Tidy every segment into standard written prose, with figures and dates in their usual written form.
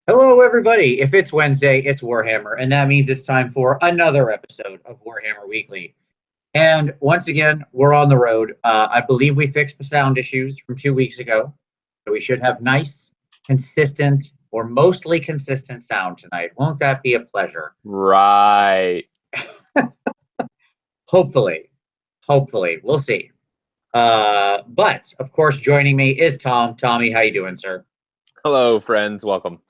Hello, everybody. If it's Wednesday, it's Warhammer, and that means it's time for another episode of Warhammer Weekly. And once again, we're on the road. I believe we fixed the sound issues from 2 weeks ago, so we should have nice, consistent, or mostly consistent sound tonight. Won't that be a pleasure? Right. Hopefully. We'll see. But, of course, joining me is Tom. Tommy, how you doing, sir? Hello, friends. Welcome.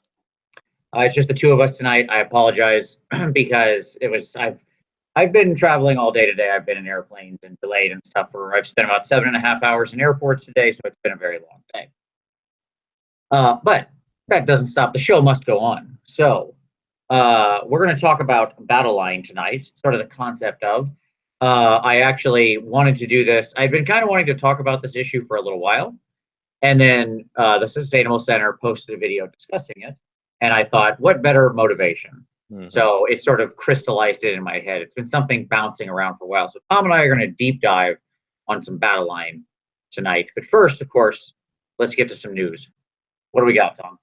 It's just the two of us tonight. I apologize because I've been traveling all day today. I've been in airplanes and delayed and stuff. I've spent about 7.5 hours in airports today, so it's been a very long day. But that doesn't stop. The show must go on. So we're going to talk about Battleline tonight, sort of the concept of. I actually wanted to do this. I've been kind of wanting to talk about this issue for a little while. And then the Sustainable Center posted a video discussing it. And I thought, what better motivation? Mm-hmm. So it sort of crystallized it in my head. It's been something bouncing around for a while. So Tom and I are going to deep dive on some Battleline tonight. But first, of course, let's get to some news. What do we got, Tom?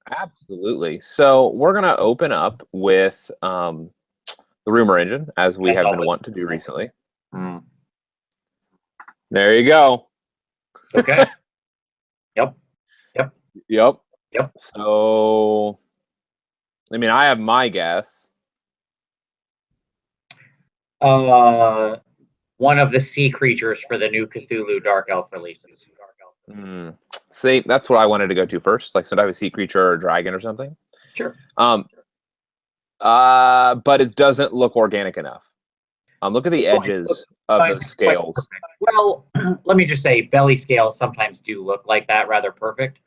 Absolutely. So we're going to open up with the rumor engine, as we have been wanting to do recently. Mm. There you go. Okay. Yep. So, I mean, I have my guess. One of the sea creatures for the new Cthulhu Dark Elf releases. See, that's what I wanted to go to first. Like some type of sea creature or dragon or something. Sure. But it doesn't look organic enough. Look at the edges of the scales. Well, let me just say, belly scales sometimes do look like that, rather perfect.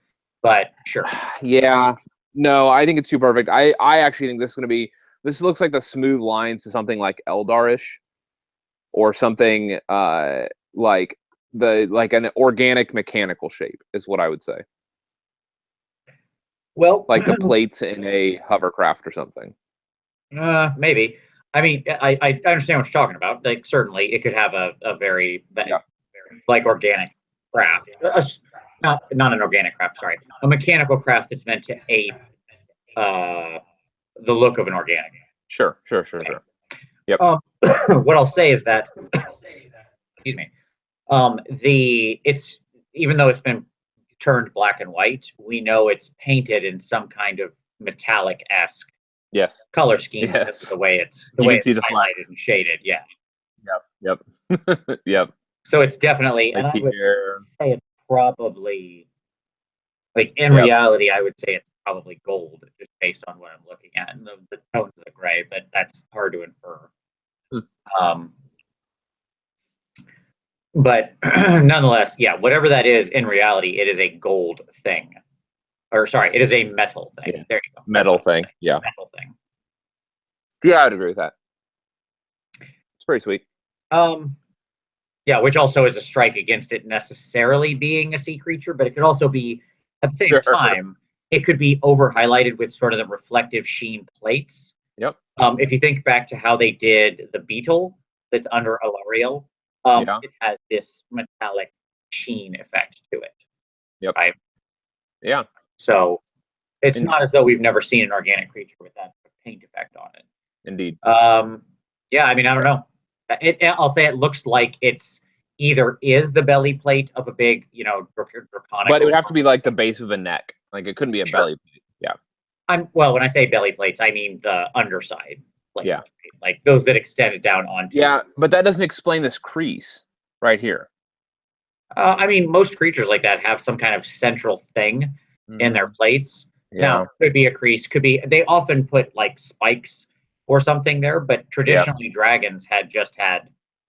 But sure. Yeah. No, I think it's too perfect. I actually think this is going to be. This looks like the smooth lines to something like Eldarish, or something like an organic mechanical shape is what I would say. Well, like the plates in a hovercraft or something. Maybe. I mean, I understand what you're talking about. Like, certainly, it could have a very like organic craft. Not an organic craft. Sorry, a mechanical craft that's meant to ape the look of an organic. Sure. Yep. What I'll say is that, excuse me, it's even though it's been turned black and white, we know it's painted in some kind of metallic-esque color scheme. Yes. The way it's highlighted and shaded. Yeah. Yep. So it's definitely, like, and I would say it's probably, like, in reality, I would say it's probably gold, just based on what I'm looking at. And the tones of the gray, but that's hard to infer. But nonetheless, whatever that is, in reality, it is a gold thing. Or sorry, it is a metal thing. Yeah. There you go. Metal thing. Yeah. Metal thing. Yeah, I would agree with that. It's pretty sweet. Yeah, which also is a strike against it necessarily being a sea creature, but it could also be, at the same time, it could be over highlighted with sort of the reflective sheen plates. Yep. If you think back to how they did the beetle that's under Alariel, it has this metallic sheen effect to it. Yep. Right? Yeah. So it's not as though we've never seen an organic creature with that paint effect on it. Indeed. Yeah, I mean, I don't know. I'll say it looks like it's either is the belly plate of a big, draconic. But it would have to be like the base of a neck. Like it couldn't be a belly plate. Yeah. Well, when I say belly plates, I mean the underside. Plate, yeah. Like those that extended down onto. Yeah, but that doesn't explain this crease right here. I mean, most creatures like that have some kind of central thing in their plates. Yeah. Now, could be a crease, they often put like spikes or something there, but traditionally dragons had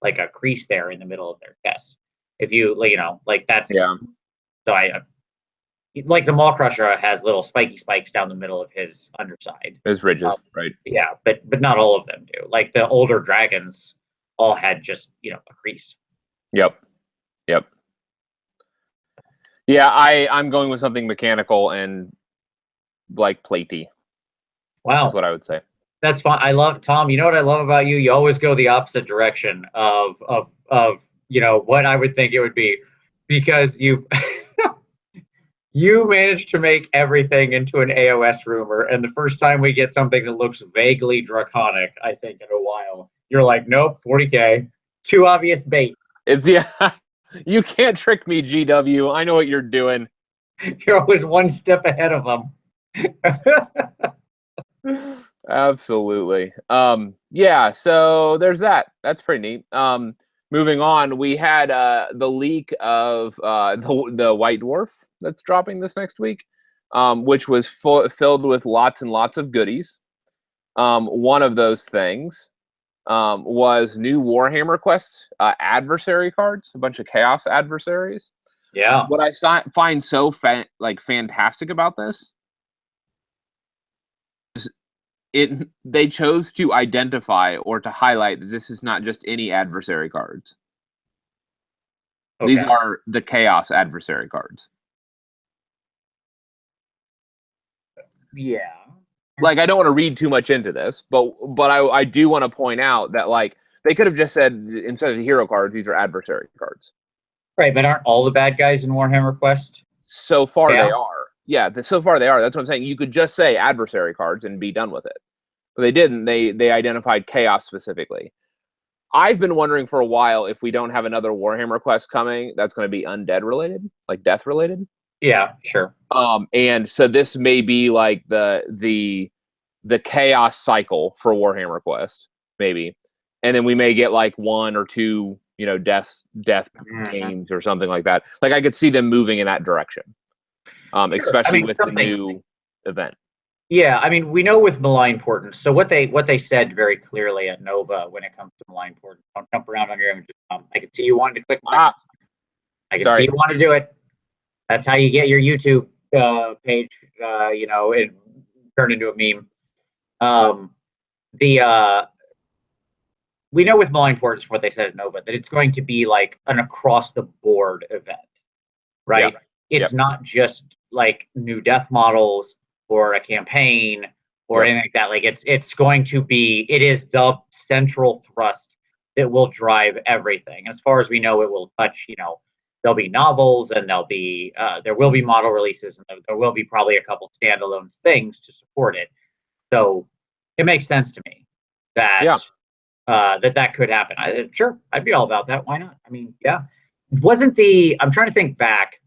like a crease there in the middle of their chest. If you, like that's. Yeah. So like the Maw Crusher has little spiky spikes down the middle of his underside. His ridges, right? Yeah, but not all of them do. Like the older dragons all had just, a crease. Yep. Yeah, I'm going with something mechanical and like platey. Wow. That's what I would say. That's fine. I love, Tom, you know what I love about you? You always go the opposite direction of what I would think it would be, because you've You managed to make everything into an AOS rumor, and the first time we get something that looks vaguely draconic, I think, in a while, you're like, nope, 40K. Too obvious bait. It's you can't trick me, GW. I know what you're doing. You're always one step ahead of them. Absolutely. Yeah, so there's that. That's pretty neat. Moving on, we had the leak of the White Dwarf that's dropping this next week, which was filled with lots and lots of goodies. One of those things was new Warhammer Quest adversary cards, a bunch of Chaos adversaries. Yeah. What I find so fantastic about this is they chose to identify or to highlight that this is not just any adversary cards. Okay. These are the Chaos adversary cards. Yeah. Like, I don't want to read too much into this, but I do want to point out that, like, they could have just said, instead of the hero cards, these are adversary cards. Right, but aren't all the bad guys in Warhammer Quest? So far Chaos? They are. Yeah, so far they are. That's what I'm saying. You could just say adversary cards and be done with it. But they didn't. They identified Chaos specifically. I've been wondering for a while if we don't have another Warhammer Quest coming that's going to be undead related, like death related. Yeah, sure. And so this may be like the Chaos cycle for Warhammer Quest, maybe. And then we may get like 1 or 2, death games or something like that. Like, I could see them moving in that direction. Sure. Especially with the new event. Yeah, I mean, we know with Malign Portents. So what they said very clearly at Nova when it comes to Malign Portents, don't jump around on your images. I could see you wanted to click buttons. I could see you want to do it. That's how you get your YouTube page, it turned into a meme. We know with Malign Portents, what they said at Nova, that it's going to be like an across-the-board event, right? Yeah. It's not just like new death models or a campaign or anything like that. Like, it's going to be, it is the central thrust that will drive everything. As far as we know, it will touch, there'll be novels, and there will be model releases, and there will be probably a couple standalone things to support it. So it makes sense to me that that could happen. Sure, I'd be all about that. Why not? I mean, yeah. I'm trying to think back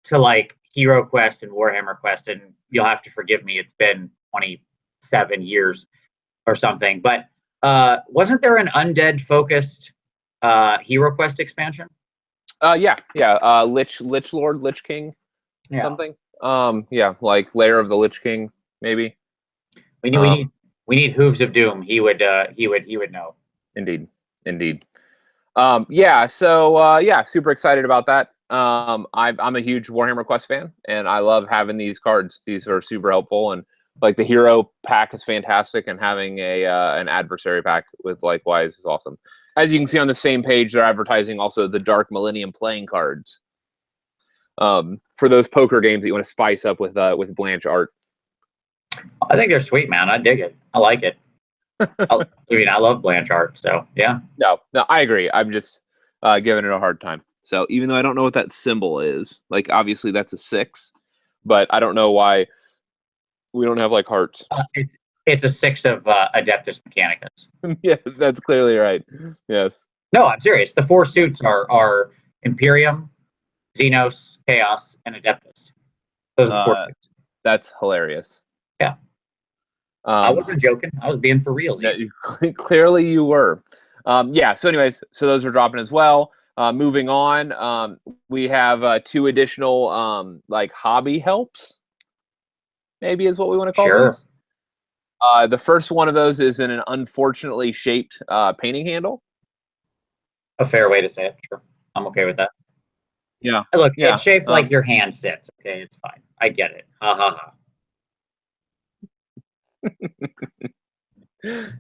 to like Hero Quest and Warhammer Quest, and you'll have to forgive me, it's been 27 years or something, but wasn't there an undead focused Hero Quest expansion? Lich Lord, Lich King, something. Like Lair of the Lich King, maybe. We need Hooves of Doom. He would know. Indeed. Super excited about that. I'm a huge Warhammer Quest fan, and I love having these cards. These are super helpful, and like the hero pack is fantastic, and having an adversary pack with likewise is awesome. As you can see on the same page, they're advertising also the Dark Millennium playing cards for those poker games that you want to spice up with Blanche art. I think they're sweet, man. I dig it. I like it. I love Blanche art, so yeah. No, I agree. I'm just giving it a hard time. So even though I don't know what that symbol is, like obviously that's a 6, but I don't know why we don't have like hearts. It's a 6 of Adeptus Mechanicus. Yeah, that's clearly right. Yes. No, I'm serious. The 4 suits are Imperium, Xenos, Chaos, and Adeptus. Those are the 4 suits. That's hilarious. Yeah. I wasn't joking. I was being for real. Yeah, clearly you were. So anyways, so those are dropping as well. Moving on, we have 2 additional like hobby helps, maybe is what we want to call those. The first one of those is in an unfortunately shaped painting handle. A fair way to say it. Sure. I'm okay with that. Yeah. Look, it's shaped like your hand sits. Okay, it's fine. I get it. Ha ha ha.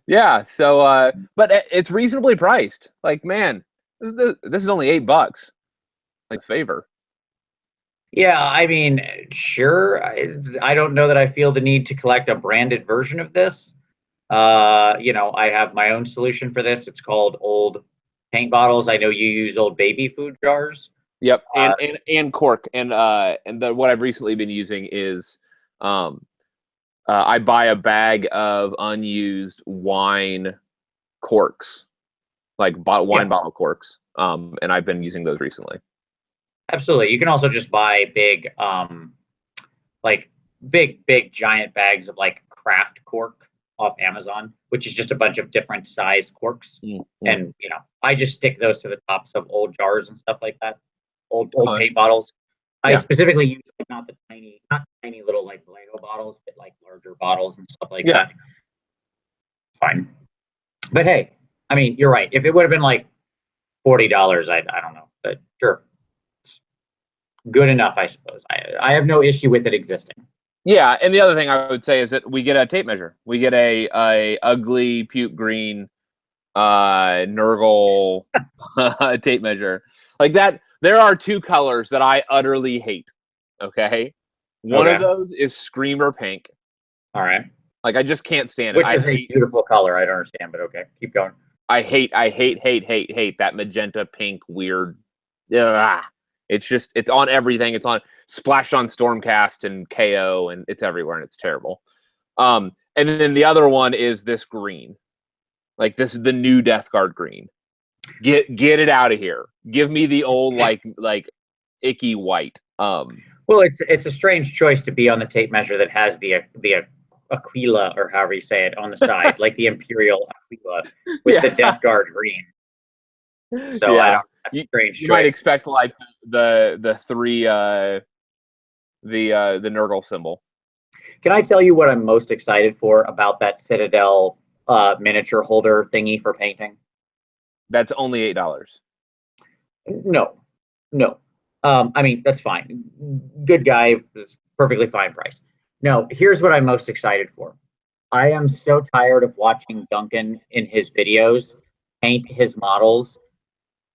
Yeah, so but it's reasonably priced. Like, man, this is only $8. Like, favor. Yeah, I mean, sure. I don't know that I feel the need to collect a branded version of this. I have my own solution for this. It's called old paint bottles. I know you use old baby food jars Yep, and cork, and what I've recently been using is, I buy a bag of unused wine corks, like wine bottle corks, and I've been using those recently. Absolutely. You can also just buy big, like big giant bags of like craft cork off Amazon, which is just a bunch of different size corks. Mm-hmm. And I just stick those to the tops of old jars and stuff like that. Old paint bottles. I specifically use like not tiny little like Lego bottles, but like larger bottles and stuff like that. Fine. But hey, I mean, you're right. If it would have been like $40, I don't know, but sure. Good enough, I suppose. I have no issue with it existing. Yeah, and the other thing I would say is that we get a tape measure. We get a ugly puke green Nurgle tape measure. Like that, there are two colors that I utterly hate. Okay? One of those is Screamer Pink. All right. Like I just can't stand it. Which is a beautiful color. I don't understand, but okay. Keep going. I hate that magenta pink weird. Ugh. It's on everything. It's on splashed on Stormcast and KO, and it's everywhere, and it's terrible. And then the other one is this green. Like this is the new Death Guard green. Get it out of here. Give me the old like icky white. Well, it's a strange choice to be on the tape measure that has the Aquila, or however you say it, on the side, like the Imperial Aquila with the Death Guard green. So that's a strange choice. You might expect like the three the Nurgle symbol. Can I tell you what I'm most excited for about that Citadel miniature holder thingy for painting? That's only $8. No. I mean, that's fine. Good guy, it's perfectly fine price. No, here's what I'm most excited for. I am so tired of watching Duncan in his videos paint his models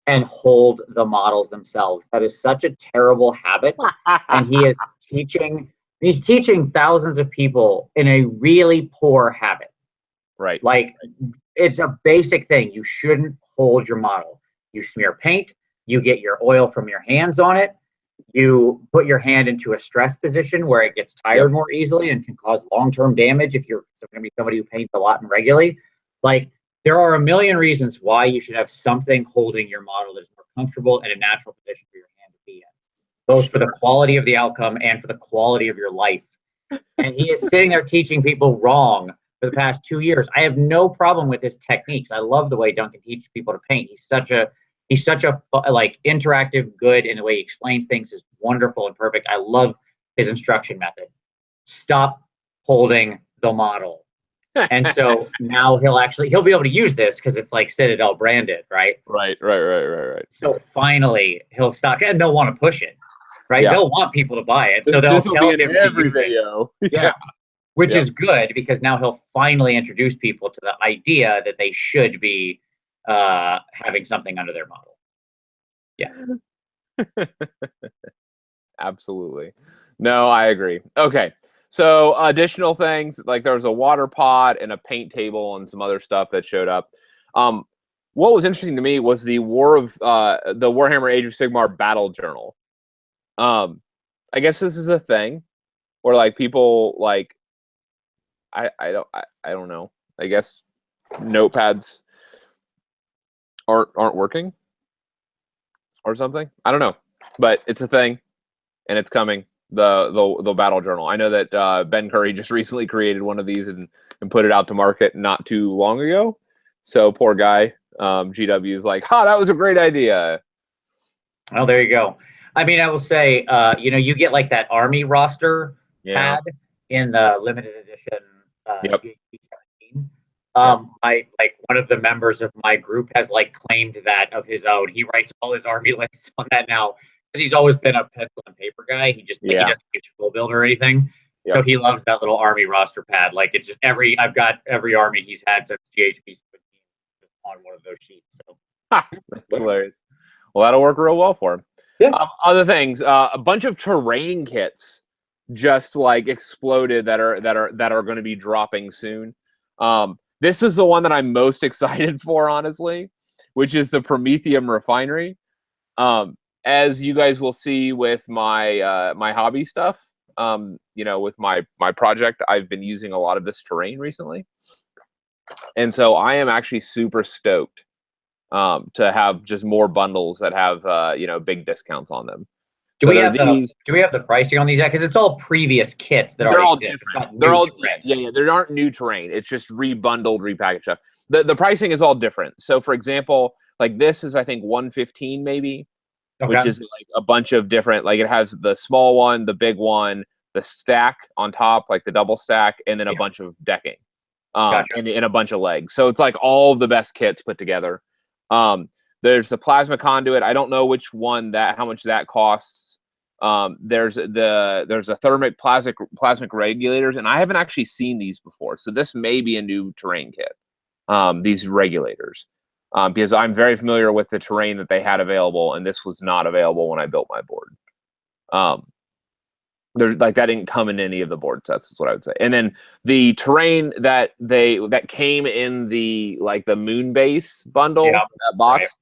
and hold the models themselves. That is such a terrible habit. And he's teaching thousands of people in a really poor habit. Right. Like, it's a basic thing. You shouldn't hold your model. You smear paint, you get your oil from your hands on it, you put your hand into a stress position where it gets tired more easily and can cause long-term damage if you're going to be somebody who paints a lot and regularly. Like, there are a million reasons why you should have something holding your model that is more comfortable and a natural position for your hand to be in, both for the quality of the outcome and for the quality of your life. And he is sitting there teaching people wrong for the past 2 years. I have no problem with his techniques. I love the way Duncan teaches people to paint. He's such a like interactive, good, and the way he explains things is wonderful and perfect. I love his instruction method. Stop holding the model. And so now he'll be able to use this because it's like Citadel branded, right? Right. So finally he'll stop, and they'll want to push it, right? Yeah. They'll want people to buy it, so they'll tell him every video. Which is good because now he'll finally introduce people to the idea that they should be having something under their model. Yeah. Absolutely. No, I agree. Okay. So additional things, like there was a water pot and a paint table and some other stuff that showed up. What was interesting to me was the the Warhammer Age of Sigmar battle journal. I guess this is a thing where like people like I don't know. I guess notepads aren't working or something. I don't know, but it's a thing and it's coming. The battle journal. I know that Ben Curry just recently created one of these and put it out to market not too long ago. So poor guy, GW is like, that was a great idea. Well, there you go. I mean, I will say, you get like that army roster pad in the limited edition. I like one of the members of my group has like claimed that of his own. He writes all his army lists on that now. He's always been a pencil and paper guy. He doesn't use full build or anything. So he loves that little army roster pad. Like it's just I've got every army he's had since GHB 17 on one of those sheets. So that's hilarious. Well, that'll work real well for him. Yeah. Other things, a bunch of terrain kits just like exploded that are going to be dropping soon. This is the one that I'm most excited for, honestly, which is the Prometheum Refinery. as you guys will see with my my hobby stuff, with my project, I've been using a lot of this terrain recently, and so I am actually super stoked to have just more bundles that have big discounts on them. Do we have the pricing on these yet? Because it's all previous kits that already exist. It's not they're all terrain. yeah. There aren't new terrain. It's just rebundled, repackaged stuff. The pricing is all different. So, for example, like this is I think 115 maybe, which is like a bunch of different. Like it has the small one, the big one, the stack on top, like the double stack, and then a bunch of decking, and a bunch of legs. So it's like all of the best kits put together. There's the plasma conduit. I don't know which one how much that costs. There's a thermic plasmic regulators, and I haven't actually seen these before. So this may be a new terrain kit. These regulators, because I'm very familiar with the terrain that they had available, and this was not available when I built my board. There's like that didn't come in any of the board sets, is what I would say. And then the terrain that came in the moon base bundle, that box,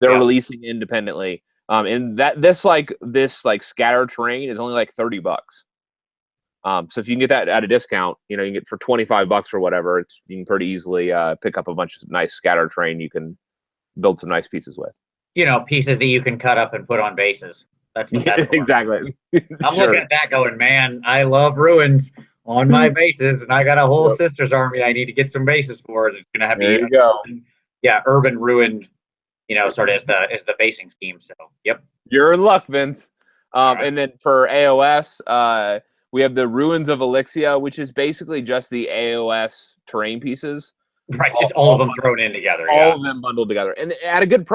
they're releasing independently. And this scatter terrain is only like $30. So if you can get that at a discount, you can get for $25 or whatever. You can pretty easily pick up a bunch of nice scatter terrain you can build some nice pieces with. Pieces that you can cut up and put on bases. That's what that's for. Exactly. I'm looking at that going, man, I love ruins on my bases, and I got a whole sisters army I need to get some bases for. It's gonna have there you go. Urban ruined, sort of as the basing scheme. So you're in luck, Vince. And then for AOS, we have the Ruins of Elixia, which is basically just the AOS terrain pieces. Right, just all of them thrown in together. All of them bundled together, and at a good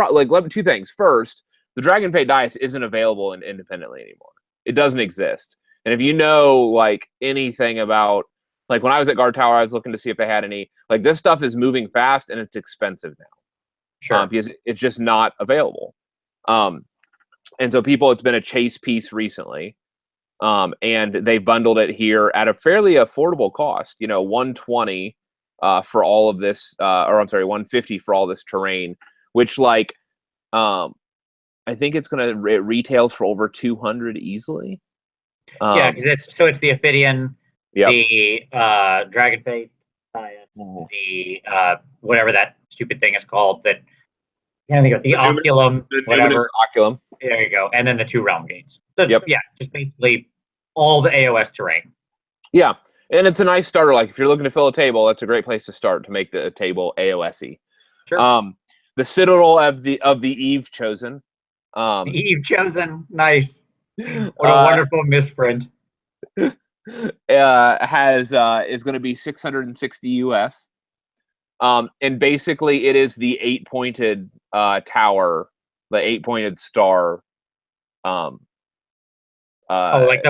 two things. First, the Dragon Fate dice isn't available independently anymore. It doesn't exist. And if you know anything about when I was at Guard Tower, I was looking to see if they had any. This stuff is moving fast and it's expensive now. Sure. Because it's just not available. And so it's been a chase piece recently. And they bundled it here at a fairly affordable cost. $120 for all of this, $150 for all this terrain, which I think it's going to retails for over $200 easily. Because it's the Ophidian, the Dragon Fate, the whatever that stupid thing is called. That can't think of the Oculum, whatever. Oculum. There you go, and then the 2 realm gates. So just basically all the AOS terrain. Yeah, and it's a nice starter. If you're looking to fill a table, that's a great place to start to make the table AOS-y. Sure. The Citadel of the Eve Chosen. Eve Chosen, nice. What a wonderful misprint. Is going to be 660 US. And basically it is the 8-pointed tower, the 8-pointed star. The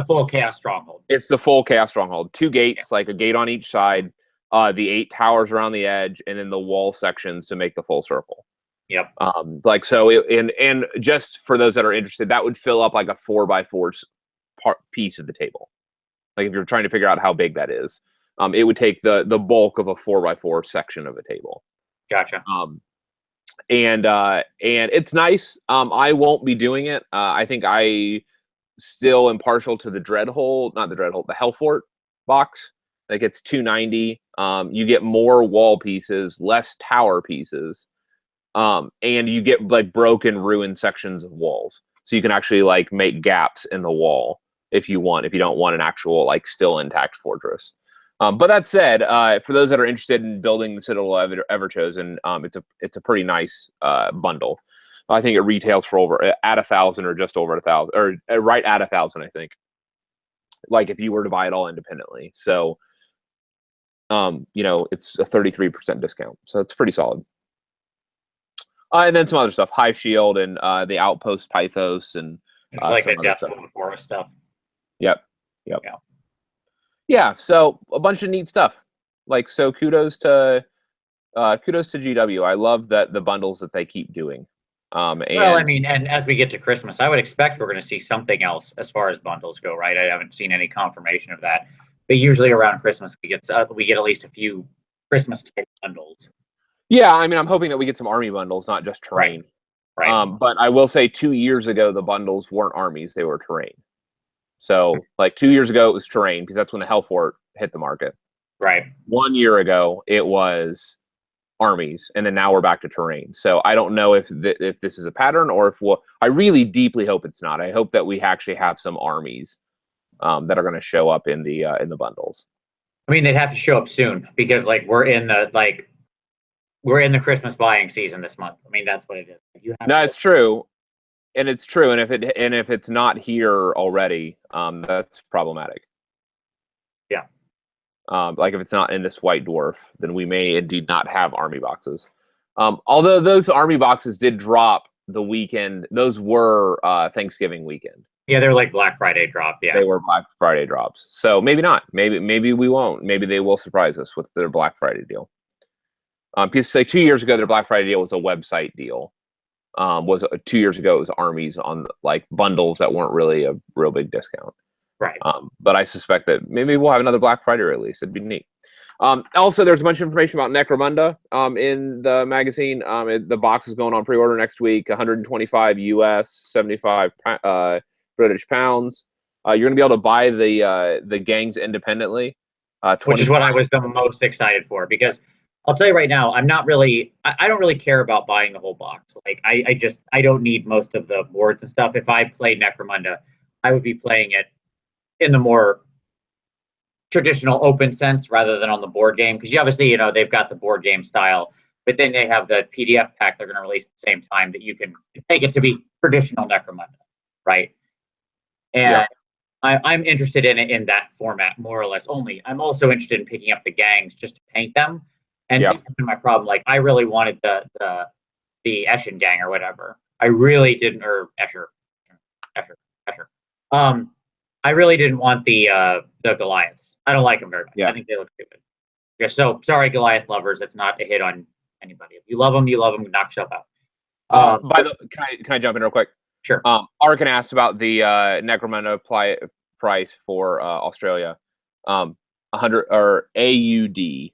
full Chaos Stronghold. It's the full Chaos Stronghold. 2 gates, a gate on each side, the 8 towers around the edge, and then the wall sections to make the full circle. Yep. And just for those that are interested, that would fill up a 4x4 piece of the table. If you're trying to figure out how big that is, it would take the bulk of a 4x4 section of a table. Gotcha. And it's nice. I won't be doing it. I think I still am partial to the the Hellfort box. It's $290. You get more wall pieces, less tower pieces. And you get broken ruined sections of walls, so you can actually make gaps in the wall if you don't want an actual still intact fortress. But that said, for those that are interested in building the Citadel of Everchosen, it's a pretty nice bundle. I think it retails for over at 1,000 or just over 1,000, or right at 1,000, I think. If you were to buy it all independently, so it's a 33% discount, so it's pretty solid. And then some other stuff, Hive Shield and the Outpost Pythos, and it's the Death of the Forest stuff. Yep. Yeah. So a bunch of neat stuff. So kudos to GW. I love the bundles that they keep doing. And as we get to Christmas, I would expect we're going to see something else as far as bundles go. Right? I haven't seen any confirmation of that, but usually around Christmas we get at least a few Christmas type bundles. Yeah, I'm hoping that we get some army bundles, not just terrain. Right. But I will say 2 years ago, the bundles weren't armies, they were terrain. So, like 2 years ago, it was terrain because that's when the Hellfort hit the market. Right. 1 year ago, it was armies, and then now we're back to terrain. So I don't know if this is a pattern or if I really deeply hope it's not. I hope that we actually have some armies that are going to show up in the bundles. I mean, they'd have to show up soon because like we're in the Christmas buying season this month. I mean, that's what it is. It's true. And it's true, and if it's not here already, that's problematic. Yeah. Like if it's not in this white dwarf, then we may indeed not have army boxes. Although those army boxes did drop the weekend, those were Thanksgiving weekend. Yeah, they're like Black Friday drop. Yeah, they were Black Friday drops. So maybe not. Maybe we won't. Maybe they will surprise us with their Black Friday deal. Because like 2 years ago, their Black Friday deal was a website deal. 2 years ago, it was armies on like bundles that weren't really a real big discount. Right. But I suspect that maybe we'll have another Black Friday release. It'd be neat. Also, there's a bunch of information about Necromunda in the magazine. The box is going on pre-order next week. 125 US, 75 British pounds. You're going to be able to buy the gangs independently, which is what I was the most excited for, because I'll tell you right now, I'm not really, I don't really care about buying the whole box. Like I don't need most of the boards and stuff. If I played Necromunda, I would be playing it in the more traditional open sense rather than on the board game. Because you obviously, they've got the board game style, but then they have the PDF pack they're going to release at the same time that you can take it to be traditional Necromunda, right? And yeah. I'm interested in it in that format, more or less only. I'm also interested in picking up the gangs just to paint them. And this has been my problem. Like, I really wanted the Eshin gang or whatever. I really didn't, or Escher. I really didn't want the Goliaths. I don't like them very much. Yeah. I think they look stupid. Yeah, so sorry, Goliath lovers. It's not a hit on anybody. If you love them, knock yourself out. Can I jump in real quick? Sure. Arkin asked about the Necromunda price for Australia. 100 or AUD.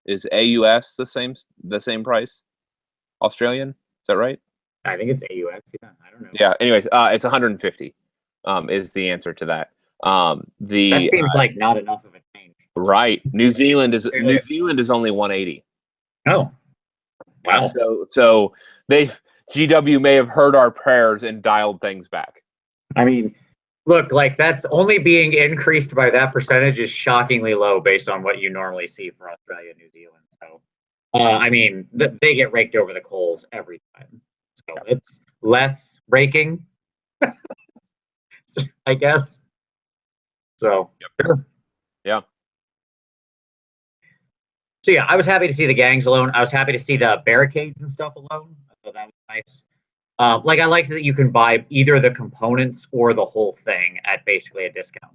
Is AUS the same price? Australian? Is that right? I think it's AUS. Yeah, I don't know. Yeah. Anyways, it's 150. Is the answer to that? That seems like not enough of a change. Right. New Zealand is only 180. Oh. Wow. So GW may have heard our prayers and dialed things back. I mean, look, like that's only being increased by that percentage is shockingly low based on what you normally see for Australia and New Zealand. So, I mean, they get raked over the coals every time. So it's less raking, I guess. So, sure. Yeah. So yeah, I was happy to see the gangs alone. I was happy to see the barricades and stuff alone. I thought that was nice. I like that you can buy either the components or the whole thing at basically a discount.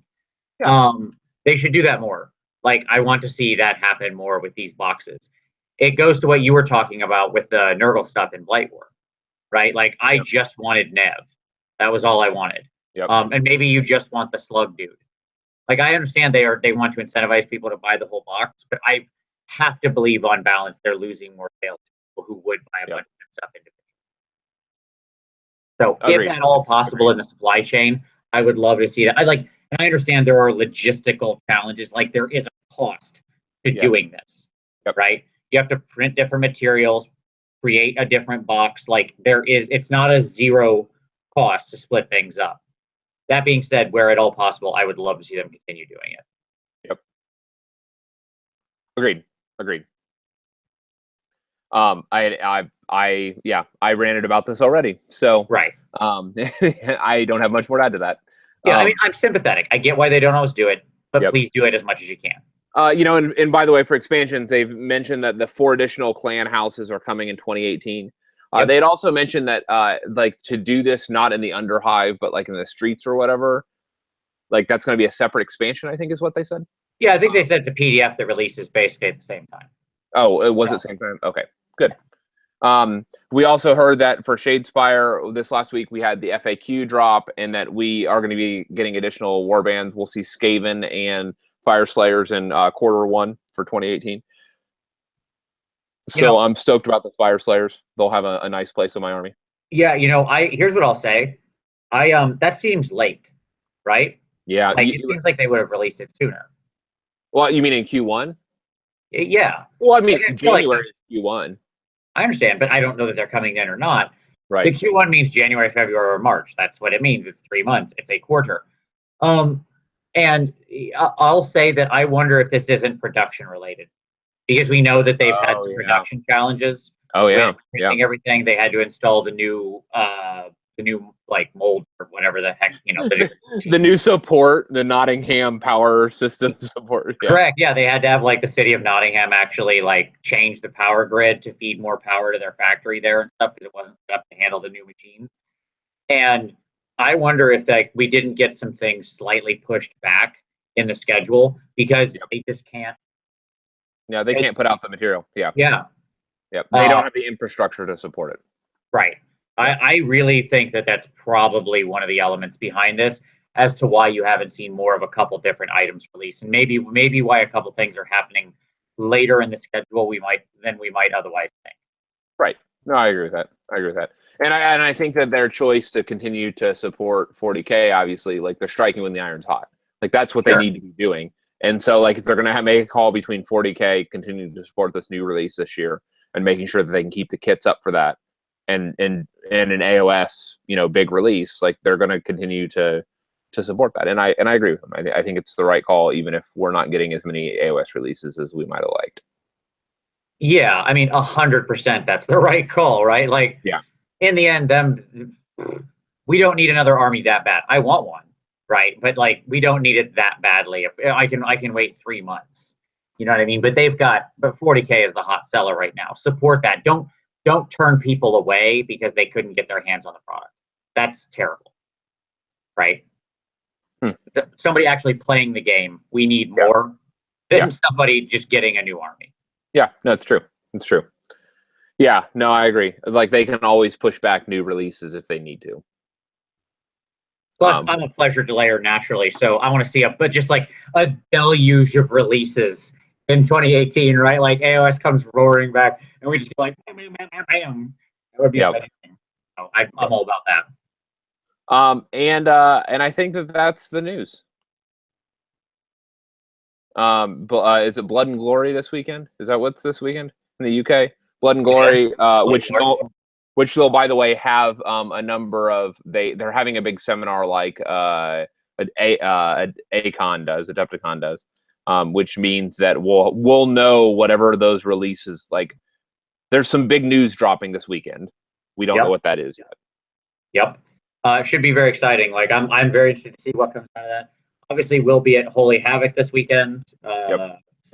Yeah. They should do that more. Like, I want to see that happen more with these boxes. It goes to what you were talking about with the Nurgle stuff in Blight War, right? Like, I just wanted Nev. That was all I wanted. Yep. And maybe you just want the slug dude. Like, I understand they want to incentivize people to buy the whole box, but I have to believe on balance they're losing more sales to people who would buy a bunch of stuff individually. So if at all possible in the supply chain, I would love to see that. And I understand there are logistical challenges. Like, there is a cost to doing this, right? You have to print different materials, create a different box. Like, it's not a zero cost to split things up. That being said, where at all possible, I would love to see them continue doing it. Yep. Agreed. I ranted about this already. So right. I don't have much more to add to that. Yeah, I mean, I'm sympathetic. I get why they don't always do it, but please do it as much as you can. And by the way, for expansions, they've mentioned that the 4 additional clan houses are coming in 2018. They had also mentioned that to do this not in the Underhive, but like in the streets or whatever, like that's going to be a separate expansion, I think is what they said. Yeah, I think they said it's a PDF that releases basically at the same time. Oh, it was at the same time? Okay, good. We also heard that for Shadespire this last week, we had the FAQ drop, and that we are going to be getting additional warbands. We'll see Skaven and Fire Slayers in Q1 for 2018. So I'm stoked about the Fire Slayers. They'll have a nice place in my army. Yeah, here's what I'll say. That seems late, right? Yeah. Like it seems like they would have released it sooner. Well, you mean in Q1? Yeah. Well, I Like, mean, I feel like January is Q1. I understand, but I don't know that they're coming in or not. The Right. Q1 means January, February, or March. That's what it means. It's 3 months. It's a quarter. Um, and I'll say that I wonder if this isn't production related because we know that they've had Oh, some yeah. production challenges Oh, with yeah. Yeah. printing everything. They had to install the new like mold or whatever the heck, The new support, the Nottingham power system support. Yeah. Correct. Yeah, they had to have like the city of Nottingham actually like change the power grid to feed more power to their factory there and stuff because it wasn't set up to handle the new machines. And I wonder if like we didn't get some things slightly pushed back in the schedule because Yep. they just can't. Yeah, they can't put out the material. Yeah. Yeah. Yep. They don't have the infrastructure to support it. Right. Yeah. I really think that that's probably one of the elements behind this as to why you haven't seen more of a couple different items released, and maybe why a couple things are happening later in the schedule than we might otherwise think. Right. No, I agree with that. I agree with that. And I think that their choice to continue to support 40K, obviously, like they're striking when the iron's hot. Like that's what they Sure. need to be doing. And so, like, if they're going to make a call between 40K, continuing to support this new release this year, and making sure that they can keep the kits up for that, and an AOS, big release, like they're going to continue to support that. And I agree with them. I think it's the right call, even if we're not getting as many AOS releases as we might have liked. Yeah, I mean, 100%. That's the right call, right? Like, Yeah. In the end, we don't need another army that bad. I want one, right? But like, we don't need it that badly. If I can wait 3 months. You know what I mean? But 40K is the hot seller right now. Support that. Don't turn people away because they couldn't get their hands on the product. That's terrible, right? Somebody actually playing the game. We need more than somebody just getting a new army. Yeah, no, it's true. It's true. Yeah, no, I agree. Like they can always push back new releases if they need to. Plus, I'm a pleasure delayer naturally, so I want to see just like a deluge of releases in 2018, right? Like AOS comes roaring back, and we just go like, bam, bam, bam, bam. That would be amazing. So I'm all about that. And I think that's the news. But is it Blood and Glory this weekend? Is that what's this weekend in the UK? Blood and Glory, which they'll, by the way, have a number of they're having a big seminar like Adepticon does, which means that we'll know whatever those releases like. There's some big news dropping this weekend. We don't know what that is yet. Yep, it should be very exciting. Like I'm very interested to see what comes out of that. Obviously, we'll be at Holy Havoc this weekend.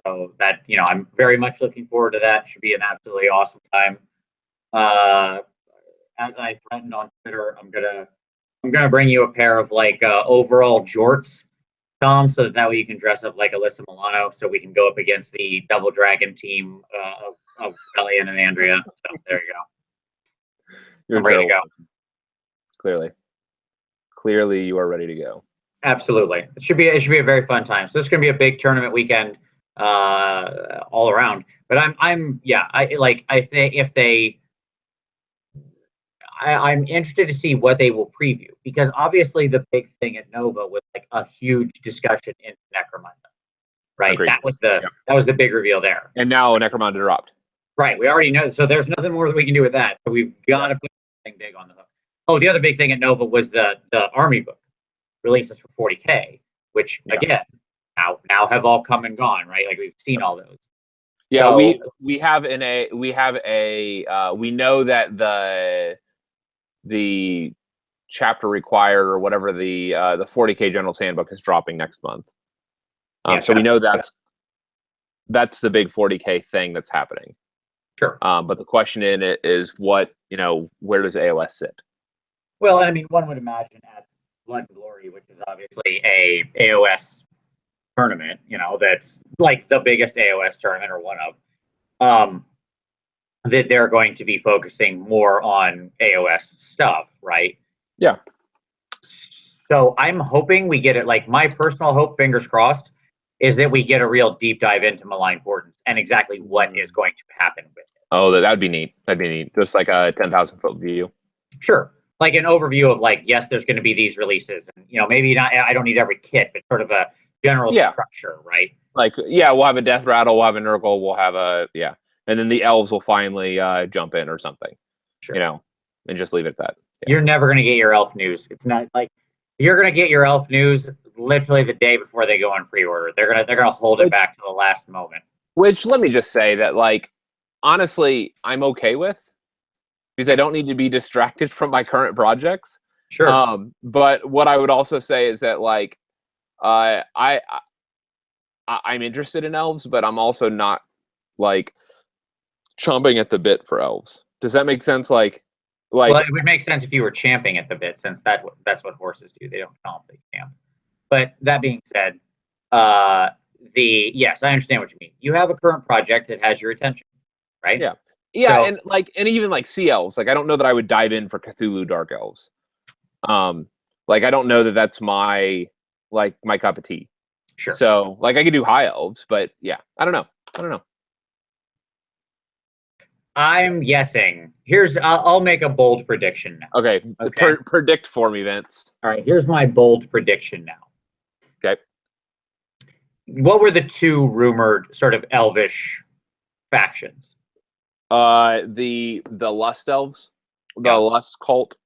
So that I'm very much looking forward to that. Should be an absolutely awesome time. As I threatened on Twitter, I'm gonna bring you a pair of like overall jorts, Tom, so that way you can dress up like Alyssa Milano, so we can go up against the Double Dragon team of Elliot and Andrea. So there you go. I'm ready to go. Clearly, you are ready to go. Absolutely, it should be a very fun time. So it's gonna be a big tournament weekend all around. But I think if I'm interested to see what they will preview, because obviously the big thing at Nova was like a huge discussion in Necromunda, right? Agreed. That was the big reveal there. And now Necromunda dropped. Right, we already know, so there's nothing more that we can do with that. So we've got to put something big on the hook. Oh, the other big thing at Nova was the army book releases for 40K, which again now have all come and gone, right? Like we've seen all those. Yeah, so, we know that the chapter required or whatever the 40K General's Handbook is dropping next month. So we know that's the big 40K thing that's happening. Sure. But the question in it is where does AOS sit? Well, I mean, one would imagine at Blood and Glory, which is obviously a AOS tournament, that's like the biggest AOS tournament or one of, that they're going to be focusing more on AOS stuff, right? Yeah. So I'm hoping we get it. Like my personal hope, fingers crossed, is that we get a real deep dive into malign portents and exactly what is going to happen with it. Oh, that'd be neat. That'd be neat. Just like a 10,000-foot view. Sure. Like an overview of like, yes, there's going to be these releases, and maybe not. I don't need every kit, but sort of a general structure, right? Like, yeah, we'll have a death rattle, we'll have a Nurgle, we'll have and then the elves will finally jump in or something, sure. And just leave it at that. Yeah. You're never going to get your elf news. It's not like you're going to get your elf news literally the day before they go on pre-order. They're gonna hold it back to the last moment. Which, let me just say that, like, honestly, I'm okay with, because I don't need to be distracted from my current projects. Sure. But what I would also say is that, like, I'm interested in elves, but I'm also not, like, chomping at the bit for elves. Does that make sense? Like, well, it would make sense if you were champing at the bit, since that's what horses do. They don't chomp, they champ. But that being said, yes, I understand what you mean. You have a current project that has your attention, right? Yeah. Yeah, so, and even like sea elves, like I don't know that I would dive in for Cthulhu Dark Elves. Like I don't know that that's my cup of tea. Sure. So like I could do high elves, but yeah, I don't know. I'm guessing. I'll make a bold prediction now. Okay. Predict for me, Vince. All right. Here's my bold prediction now. Okay. What were the two rumored sort of elvish factions? The Lust Elves, the Lust Cult,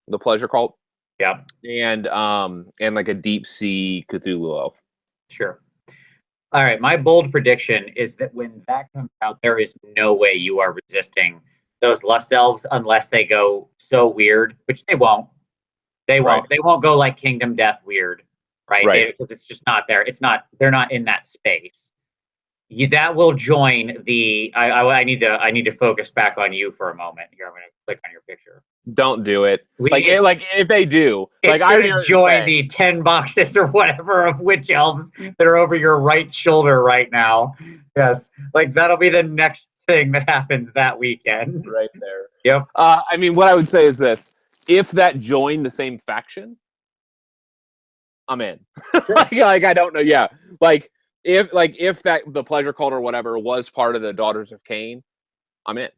the Pleasure Cult. Yeah. And like a deep sea Cthulhu elf. Sure. All right. My bold prediction is that when that comes out, there is no way you are resisting those Lust Elves unless they go so weird, which they won't. They won't. They won't go like Kingdom Death weird, right? Because it's just not there. They're not in that space. That will join the. I need to focus back on you for a moment. Here, I'm going to click on your picture. Don't do it. Like if they do, like I would join the 10 boxes or whatever of witch elves that are over your right shoulder right now. Yes, like that'll be the next thing that happens that weekend. Right there. Yep. I mean, what I would say is this: if that joined the same faction, I'm in. like I don't know. Yeah, if that the Pleasure Cult or whatever was part of the Daughters of Cain, I'm in.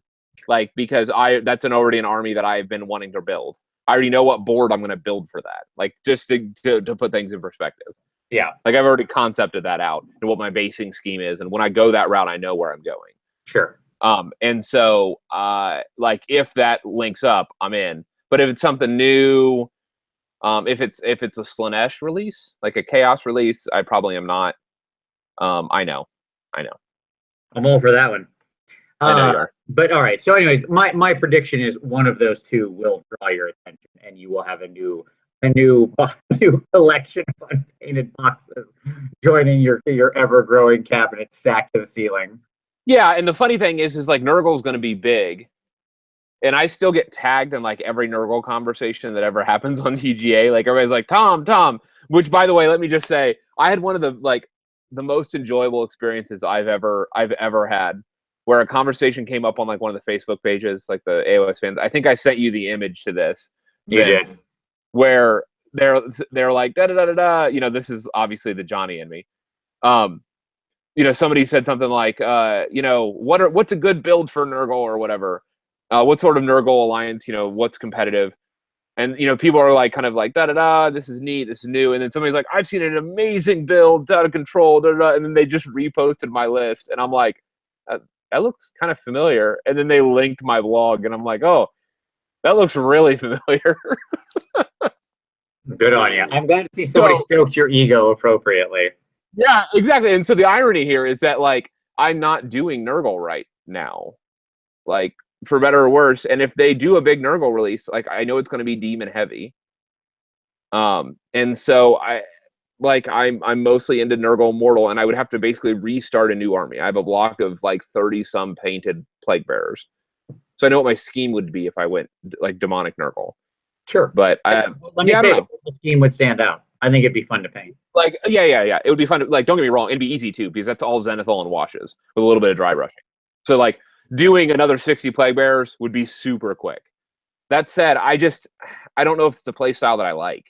Like, because that's already an army that I've been wanting to build. I already know what board I'm going to build for that. Like, just to put things in perspective. Yeah. Like, I've already concepted that out and what my basing scheme is. And when I go that route, I know where I'm going. Sure. And so, like, if that links up, I'm in. But if it's something new, if it's a Slaanesh release, like a Chaos release, I probably am not. I know. I'm all for that one. I know you are. But all right. So, anyways, my prediction is one of those two will draw your attention, and you will have a new collection of unpainted boxes joining your ever-growing cabinet stacked to the ceiling. Yeah, and the funny thing is like Nurgle's going to be big, and I still get tagged in like every Nurgle conversation that ever happens on TGA. Like everybody's like Tom, which by the way, let me just say, I had one of the most enjoyable experiences I've ever had, where a conversation came up on like one of the Facebook pages, like the AOS fans. I think I sent you the image to this. You did. Where they're like da da da da da. This is obviously the Johnny in me. Somebody said something like, what's a good build for Nurgle or whatever? What sort of Nurgle alliance? What's competitive? And people are like kind of like da da da. This is neat. This is new. And then somebody's like, I've seen an amazing build, out of control. Da, da, da. And then they just reposted my list, and I'm like, that looks kind of familiar. And then they linked my blog, and I'm like, oh, that looks really familiar. Good on you. I'm glad to see somebody stoked your ego appropriately. Yeah, exactly. And so the irony here is that like I'm not doing Nurgle right now, like for better or worse. And if they do a big Nurgle release, like I know it's going to be demon heavy. And so I'm mostly into Nurgle Mortal, and I would have to basically restart a new army. I have a block of like 30 some painted plague bearers, so I know what my scheme would be if I went like demonic Nurgle. Sure, but let me say the scheme would stand out. I think it'd be fun to paint. Like, yeah. It would be fun to, like, don't get me wrong, it'd be easy too, because that's all Zenithal and washes with a little bit of dry brushing. So like doing another 60 plague bearers would be super quick. That said, I don't know if it's a play style that I like.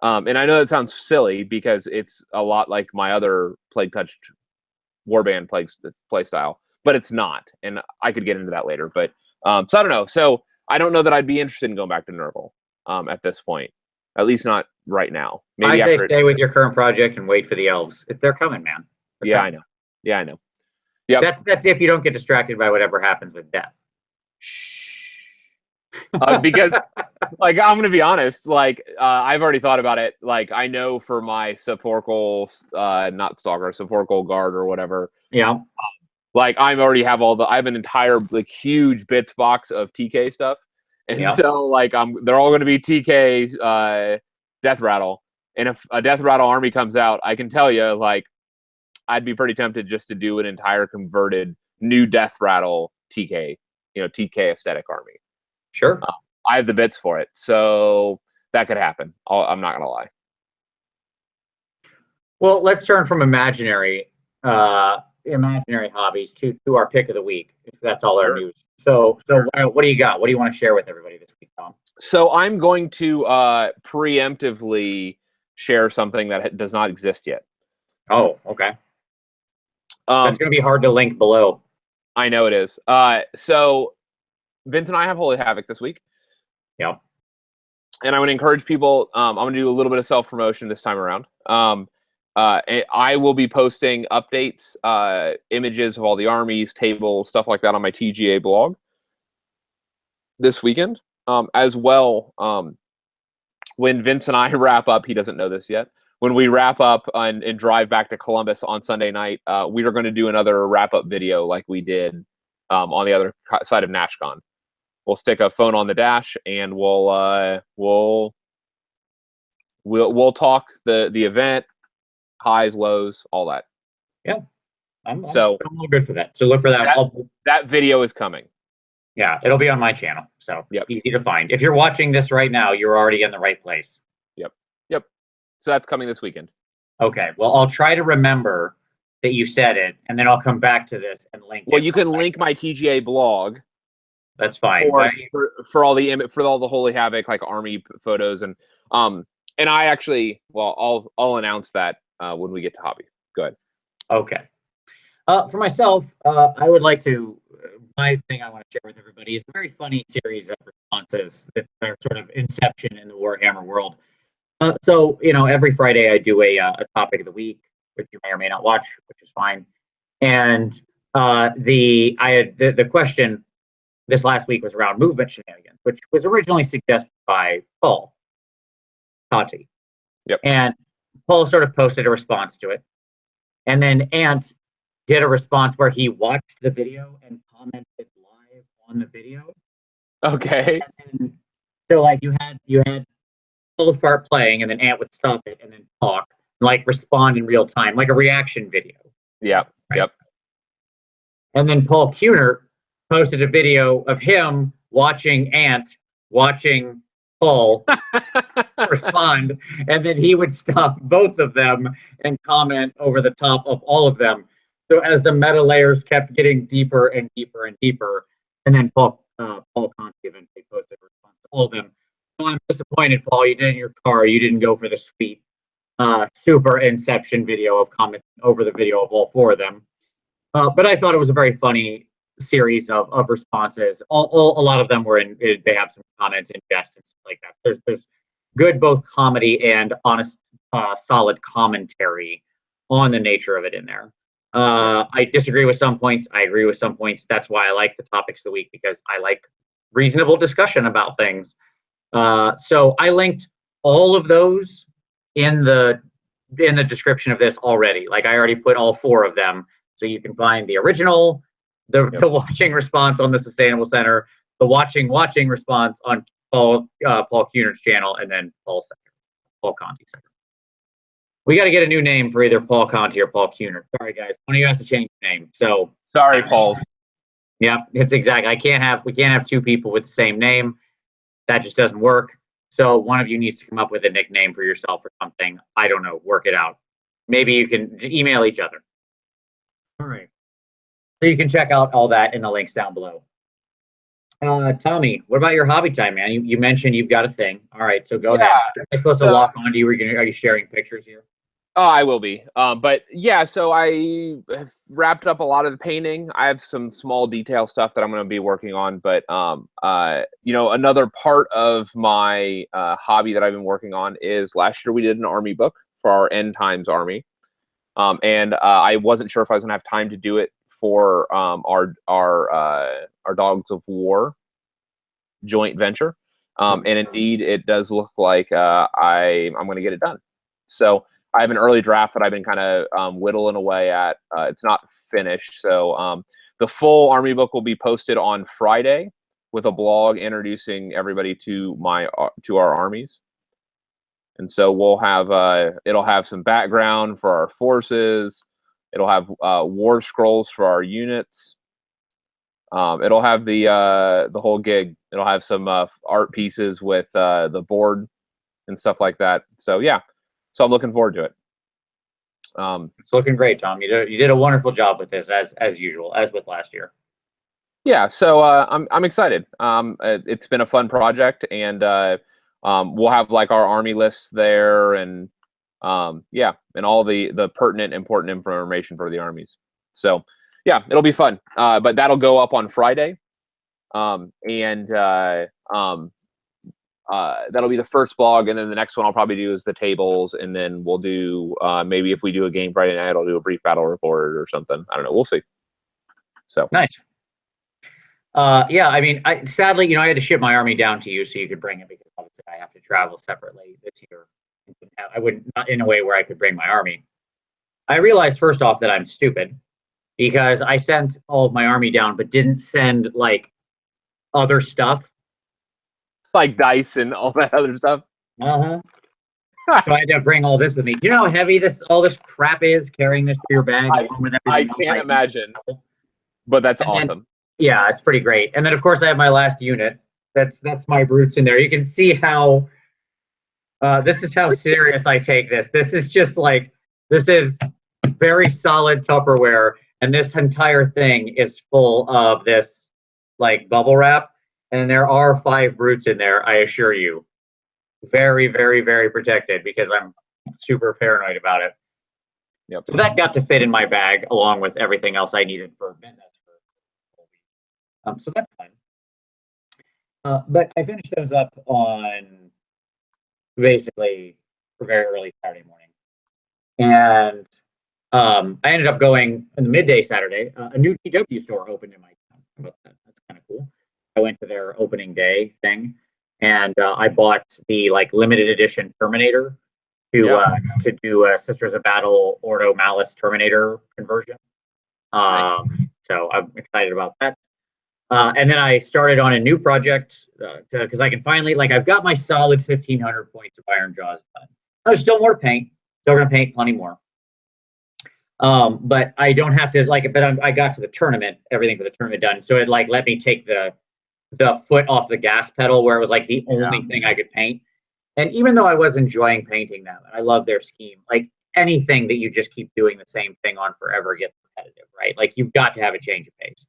And I know that sounds silly because it's a lot like my other plague touched warband play style, but it's not. And I could get into that later. But so I don't know. So I don't know that I'd be interested in going back to Nurgle at this point. At least not right now. Maybe I say after stay with your current project and wait for the elves. They're coming, man. They're coming. I know. Yeah, I know. Yep. That's if you don't get distracted by whatever happens with death. Because, like, I'm gonna be honest. Like, I've already thought about it. Like, I know for my Sepulchral, not Stalker, Sepulchral Guard or whatever. Yeah. Like, I have an entire like huge bits box of TK stuff, and so like they're all gonna be TK Death Rattle. And if a Death Rattle army comes out, I can tell you, like, I'd be pretty tempted just to do an entire converted new Death Rattle TK, TK aesthetic army. Sure. I have the bits for it, so that could happen. I'm not gonna lie. Well, let's turn from imaginary hobbies to our pick of the week, if that's all our news. So what do you got? What do you want to share with everybody this week, Tom? So I'm going to preemptively share something that does not exist yet. Oh, okay. That's going to be hard to link below. I know it is. So Vince and I have Holy Havoc this week. Yep. And I would encourage people, I'm going to do a little bit of self-promotion this time around. I will be posting updates, images of all the armies, tables, stuff like that on my TGA blog this weekend. As well, when Vince and I wrap up, he doesn't know this yet. When we wrap up and drive back to Columbus on Sunday night, we are going to do another wrap-up video like we did on the other side of NashCon. We'll stick a phone on the dash and we'll talk the event, highs, lows, all that. Yeah, I'm all good for that. So look for that. That video is coming. Yeah, it'll be on my channel, so easy to find. If you're watching this right now, you're already in the right place. Yep. So that's coming this weekend. Okay. Well, I'll try to remember that you said it, and then I'll come back to this and link. Well, you can link my TGA blog. That's fine. For all the Holy Havoc like army photos and I actually I'll announce that when we get to hobby. Go ahead. Okay. For myself, I would like to. My thing I want to share with everybody is a very funny series of responses that are sort of inception in the Warhammer world. So every Friday I do a topic of the week, which you may or may not watch, which is fine. And the question this last week was around movement shenanigans, which was originally suggested by Paul Conti. Yep. And Paul sort of posted a response to it, and then Ant did a response where he watched the video and commented live on the video. Okay. And so like you had Paul's part playing, and then Ant would stop it and then talk, like respond in real time, like a reaction video. Yeah. Right? Yep. And then Paul Kuhner posted a video of him watching Ant watching Paul respond, and then he would stop both of them and comment over the top of all of them. So as the meta layers kept getting deeper and deeper and deeper, and then Paul Conti eventually posted a response to all of them. So I'm disappointed, Paul. You did in your car. You didn't go for the sweet super inception video of commenting over the video of all four of them. But I thought it was a very funny series of responses. A lot of them were they have some comments in jest and stuff like that. There's good both comedy and honest, solid commentary on the nature of it in there. I disagree with some points. I agree with some points. That's why I like the topics of the week, because I like reasonable discussion about things. So I linked all of those in the description of this already. Like I already put all four of them, so you can find the original, the watching response on the Sustainable Center, the watching response on Paul Kuhner's channel, and then Paul Conti's center. We got to get a new name for either Paul Conti or Paul Kuhner. Sorry, guys. One of you has to change the name. So sorry, Paul. Yeah, it's exactly. We can't have two people with the same name. That just doesn't work. So one of you needs to come up with a nickname for yourself or something. I don't know. Work it out. Maybe you can email each other. All right. So you can check out all that in the links down below. Tommy, what about your hobby time, man? You mentioned you've got a thing. All right, so go ahead. Am I supposed to lock onto you? Are you sharing pictures here? Oh, I will be. But yeah, so I have wrapped up a lot of the painting. I have some small detail stuff that I'm going to be working on. But another part of my hobby that I've been working on is last year we did an army book for our End Times army, and I wasn't sure if I was going to have time to do it for our Dogs of War joint venture. And indeed, it does look like I'm going to get it done. So I have an early draft that I've been kind of whittling away at. It's not finished. So the full army book will be posted on Friday with a blog introducing everybody to our armies. And so we'll have it'll have some background for our forces. It'll have war scrolls for our units. It'll have the whole gig. It'll have some art pieces with the board and stuff like that. So yeah, so I'm looking forward to it. It's looking great, Tom. You did a wonderful job with this, as usual, as with last year. Yeah, so I'm excited. It's been a fun project, and we'll have like our army lists there, and and all the pertinent, important information for the armies. So yeah, it'll be fun. But that'll go up on Friday, and that'll be the first blog, and then the next one I'll probably do is the tables, and then we'll do maybe if we do a game Friday night, I'll do a brief battle report or something. I don't know. We'll see. So nice. Yeah, I mean, sadly, I had to ship my army down to you so you could bring it, because obviously I have to travel separately this year. I would not in a way where I could bring my army. I realized first off that I'm stupid, because I sent all of my army down, but didn't send like other stuff, like dice and all that other stuff. So I had to bring all this with me. Do you know how heavy all this crap is, carrying this through your bag along with everything else? I can't imagine. But that's awesome. Yeah, it's pretty great. And then of course I have my last unit. That's my brutes in there. You can see how this is how serious I take this. This is just like, this is very solid Tupperware, and this entire thing is full of this like bubble wrap. And there are 5 brutes in there, I assure you. Very, very, very protected, because I'm super paranoid about it. Yep. So that got to fit in my bag along with everything else I needed for business. So that's fine. But I finished those up on basically for very early Saturday morning. And I ended up going in the midday Saturday. A new TW store opened in my town. That's kind of cool. I went to their opening day thing, and I bought the like limited edition Terminator to do Sisters of Battle Ordo Malice Terminator conversion. Nice. So I'm excited about that. And then I started on a new project because I can finally, like, I've got my solid 1,500 points of Iron Jaws done. There's still more to paint. Still gonna paint plenty more. But I don't have to I got to the tournament, everything for the tournament done. So it like let me take the foot off the gas pedal, where it was like the only thing I could paint. And even though I was enjoying painting them, and I love their scheme, like anything that you just keep doing the same thing on forever gets repetitive, right? Like you've got to have a change of pace.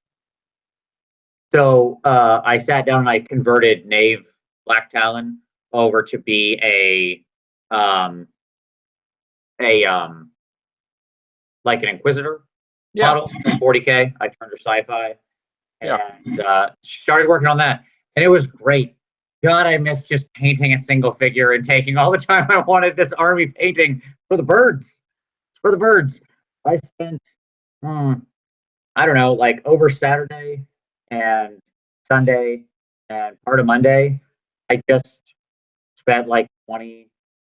So I sat down and I converted Knave Black Talon over to be a like an Inquisitor model from 40K. I turned her sci-fi and started working on that, and it was great. God, I miss just painting a single figure and taking all the time I wanted this army painting for the birds. For the birds, I spent I don't know, like over Saturday and Sunday and part of Monday, I just spent like 20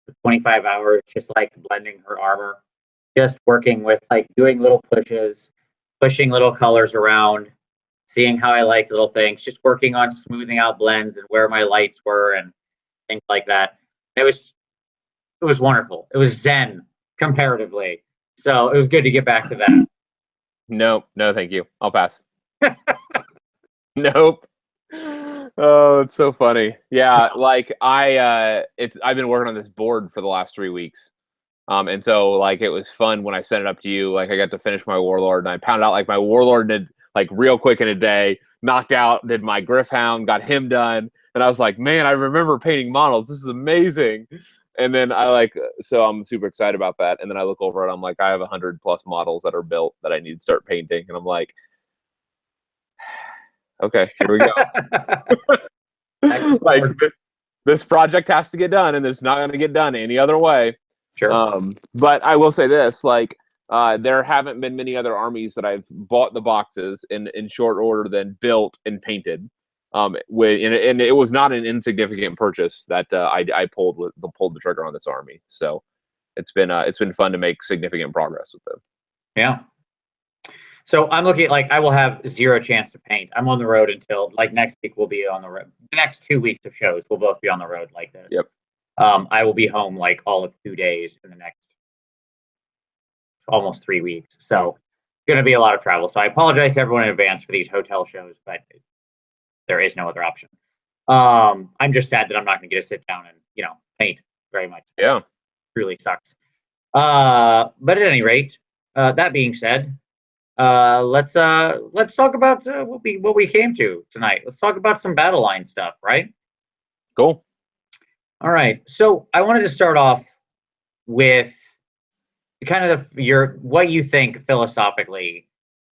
to 25 hours just like blending her armor, just working with like doing little pushes, pushing little colors around, seeing how I liked little things, just working on smoothing out blends and where my lights were and things like that. It was wonderful. It was zen comparatively. So it was good to get back to that. No, thank you. I'll pass. Nope. Oh, it's so funny. Yeah, like I've been working on this board for the last 3 weeks. And so like it was fun when I sent it up to you. Like I got to finish my Warlord, and I pounded out like my Warlord did like real quick in a day, knocked out, did my Griffhound, got him done. And I was like, man, I remember painting models. This is amazing. And then so I'm super excited about that. And then I look over and I'm like, I have 100+ models that are built that I need to start painting. And I'm like, okay, here we go. Like this project has to get done, and it's not going to get done any other way. Sure. But I will say this, like, there haven't been many other armies that I've bought the boxes in short order than built and painted. And it was not an insignificant purchase that I pulled the trigger on this army. So it's been fun to make significant progress with them. Yeah. So I'm looking at, like, I will have zero chance to paint. I'm on the road until, like, next week we'll be on the road. The next 2 weeks of shows, we'll both be on the road like this. Yep. I will be home like all of 2 days in the next almost 3 weeks. So going to be a lot of travel. So I apologize to everyone in advance for these hotel shows, but there is no other option. I'm just sad that I'm not going to get to sit down and, paint very much. Yeah. It really sucks. But at any rate, that being said, let's talk about what we came to tonight. Let's talk about some Battleline stuff, right? Cool. All right. So I wanted to start off with kind of what you think philosophically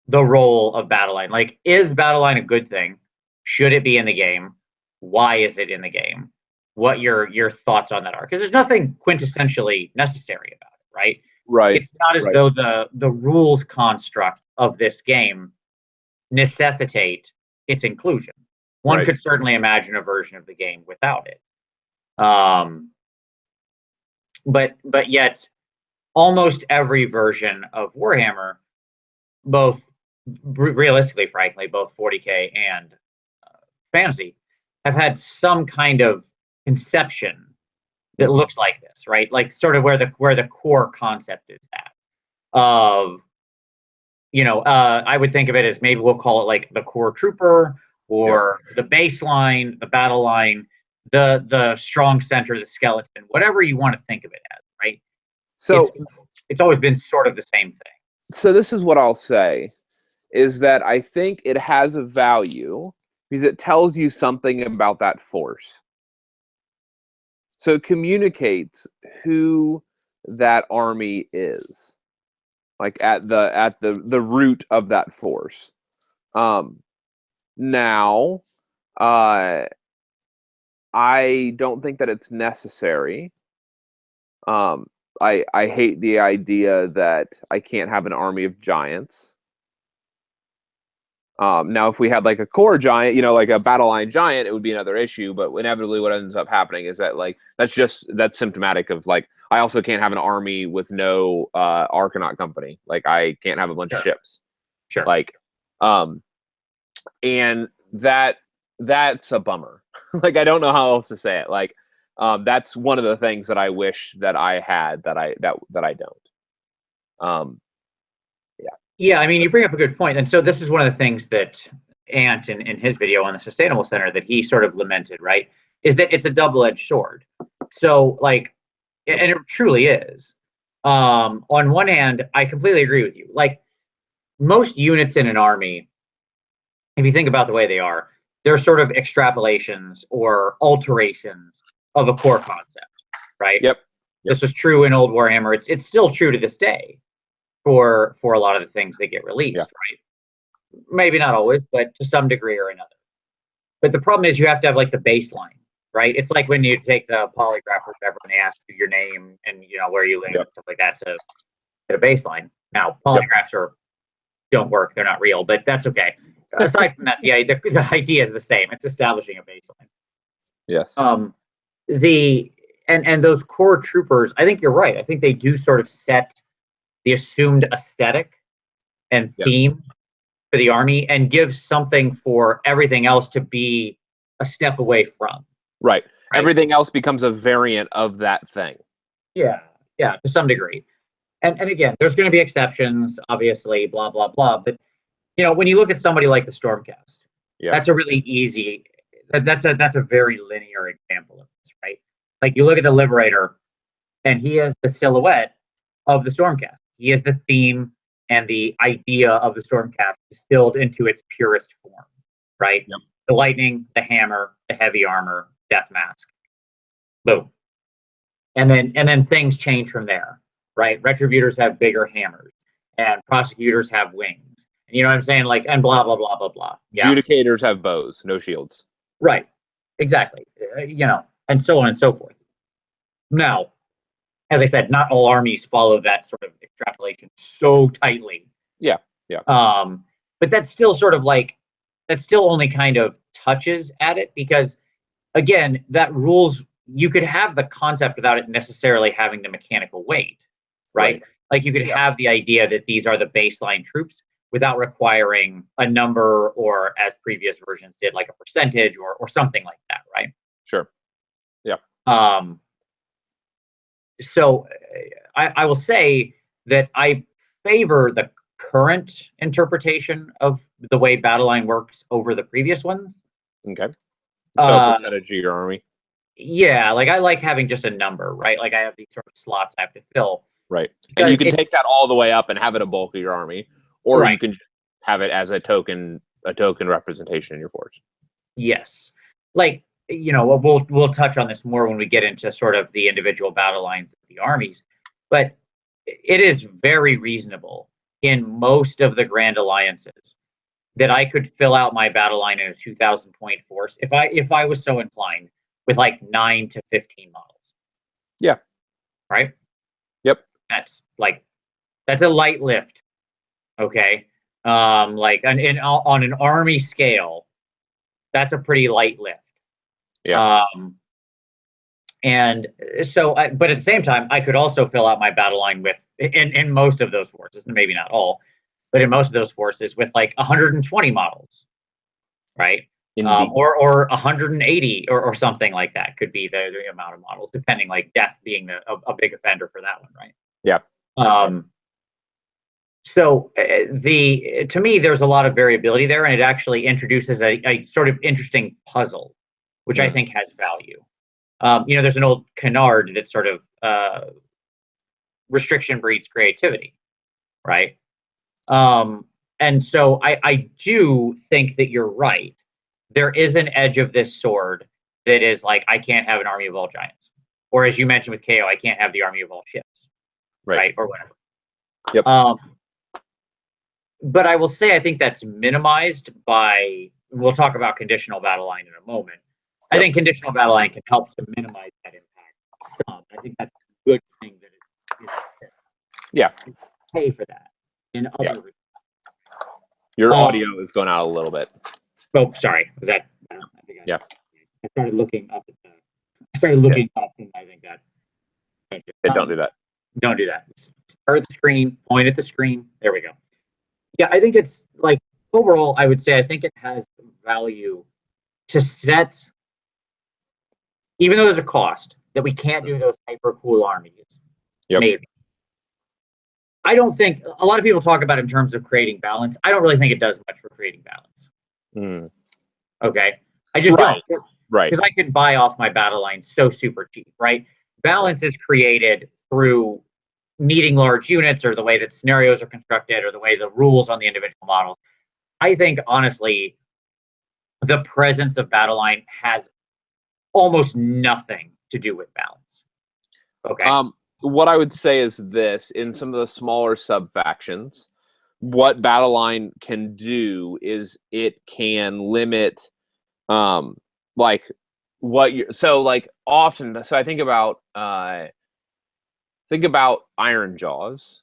the role of Battleline. Like, is Battleline a good thing? Should it be in the game? Why is it in the game? What your thoughts on that are? Because there's nothing quintessentially necessary about it, right? Right. It's not as though the rules construct of this game necessitate its inclusion. One could certainly imagine a version of the game without it. But yet almost every version of Warhammer, both realistically, frankly, both 40K and fantasy, have had some kind of conception that looks like this, right? Like sort of where the core concept is at. Of, I would think of it as, maybe we'll call it like the core trooper, or the baseline, the battle line, the strong center, the skeleton, whatever you want to think of it as, right? So it's always been sort of the same thing. So this is what I'll say, is that I think it has a value because it tells you something about that force. So it communicates who that army is, like at the root of that force. Now, I don't think that it's necessary. I hate the idea that I can't have an army of giants. Now, if we had like a core giant, like a Battleline giant, it would be another issue. But inevitably, what ends up happening is that that's symptomatic of, like, I also can't have an army with no Arcanaut company. Like, I can't have a bunch of ships. Sure. Like, and that's a bummer. Like, I don't know how else to say it. Like, that's one of the things that I wish that I had that I don't. Yeah, I mean, you bring up a good point. And so this is one of the things that Ant in his video on the Sustainable Center that he sort of lamented, right? Is that it's a double-edged sword. So, like, and it truly is. On one hand, I completely agree with you. Like, most units in an army, if you think about the way they are, they're sort of extrapolations or alterations of a core concept, right? Yep. This was true in old Warhammer. It's still true to this day for a lot of the things that get released, right? Maybe not always, but to some degree or another. But the problem is you have to have, like, the baseline, right? It's like when you take the polygraph or whatever, and they ask you your name and where you live and stuff like that to get a baseline. Now, polygraphs don't work; they're not real, but that's okay. Aside from that, the idea is the same. It's establishing a baseline. Yes. And those core troopers, I think you're right. I think they do sort of set the assumed aesthetic and theme for the army, and give something for everything else to be a step away from. Right. Everything else becomes a variant of that thing. Yeah, to some degree. And again, there's going to be exceptions, obviously, blah, blah, blah. But, when you look at somebody like the Stormcast, that's a really easy, that's a very linear example of this, right? Like, you look at the Liberator, and he is the silhouette of the Stormcast. He is the theme and the idea of the Stormcast distilled into its purest form, right? Yep. The lightning, the hammer, the heavy armor, death mask. Boom. and then things change from there, right? Retributors have bigger hammers, and prosecutors have wings. You know what I'm saying? Like, and blah blah blah blah blah. Yeah. Adjudicators have bows, no shields. Right. Exactly. You know, and so on and so forth. Now, as I said, not all armies follow that sort of extrapolation so tightly. Yeah. Yeah. But that's still sort of like, that still only kind of touches at it, because again, that rules, you could have the concept without it necessarily having the mechanical weight, right? Like you could have the idea that these are the baseline troops without requiring a number, or as previous versions did, like a percentage or something like that, right? Sure. Yeah. So I will say that I favor the current interpretation of the way Battleline works over the previous ones. Okay. So percentage of your army. Yeah, like I like having just a number, right? Like I have these sort of slots I have to fill. Right. And you can take that all the way up and have it a bulk of your army, or you can have it as a token representation in your force. Yes. Like, you know, we'll touch on this more when we get into sort of the individual battle lines of the armies, but it is very reasonable in most of the Grand Alliances that I could fill out my battle line in a 2,000 point force if I was so inclined, with like 9 to 15 models. Yeah. Right? Yep. That's a light lift. Okay. Like on an army scale, that's a pretty light lift. Yeah. And so, but at the same time, I could also fill out my battle line with, in most of those forces, maybe not all, but in most of those forces with like 120 models, right? Or 180 or something like that could be the amount of models, depending, like death being a big offender for that one, right? Yeah. So to me, there's a lot of variability there, and it actually introduces a sort of interesting puzzle, which I think has value. You know, there's an old canard that sort of restriction breeds creativity, right? And so I do think that you're right. There is an edge of this sword that is like, I can't have an army of all giants, or as you mentioned with KO, I can't have the army of all ships, right? Or whatever. Yep. But I will say, I think that's minimized by, we'll talk about conditional battle line in a moment. I think conditional battle line can help to minimize that impact some. I think that's a good thing that it pay for that in other. Your audio is going out a little bit. Oh, sorry. Was that? I started looking up at and I think that. Don't do that. Don't do that. Start the screen. Point at the screen. There we go. Yeah, I think it's like, overall, I would say I think it has value to set, even though there's a cost that we can't do those hyper cool armies. Maybe. I don't think, a lot of people talk about it in terms of creating balance. I don't really think it does much for creating balance. Okay. I just don't. Right. Because I can buy off my battle line so super cheap, right? Balance is created through needing large units, or the way that scenarios are constructed, or the way the rules on the individual models. I think, honestly, the presence of battle line has almost nothing to do with balance. Okay. What I would say is this: in some of the smaller sub factions, what battle line can do is it can limit, like what you. So like often, so I think about Iron Jaws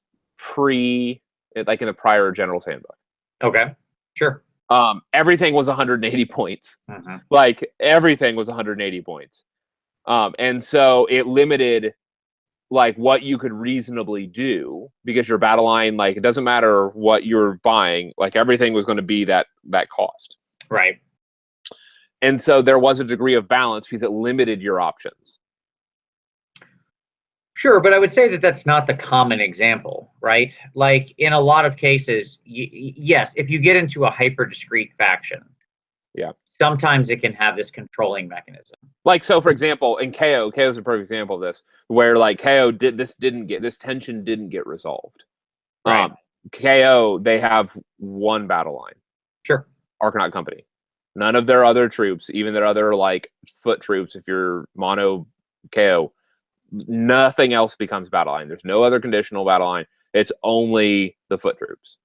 like in the prior General's Handbook. Okay. Sure. Everything was 180 points. Like everything was 180 points. And so it limited like what you could reasonably do, because your battle line, like it doesn't matter what you're buying, like everything was going to be that cost. Right. And so there was a degree of balance because it limited your options. Sure, but I would say that that's not the common example, right? Like in a lot of cases, yes, if you get into a hyper discrete faction, sometimes it can have this controlling mechanism. Like, so for example, in KO is a perfect example of this, where like KO this tension didn't get resolved. Right. KO, they have one battle line. Sure. Argonaut Company. None of their other troops, even their other like foot troops, if you're mono KO, Nothing else becomes battle line. There's no other conditional battle line. It's only the foot troops.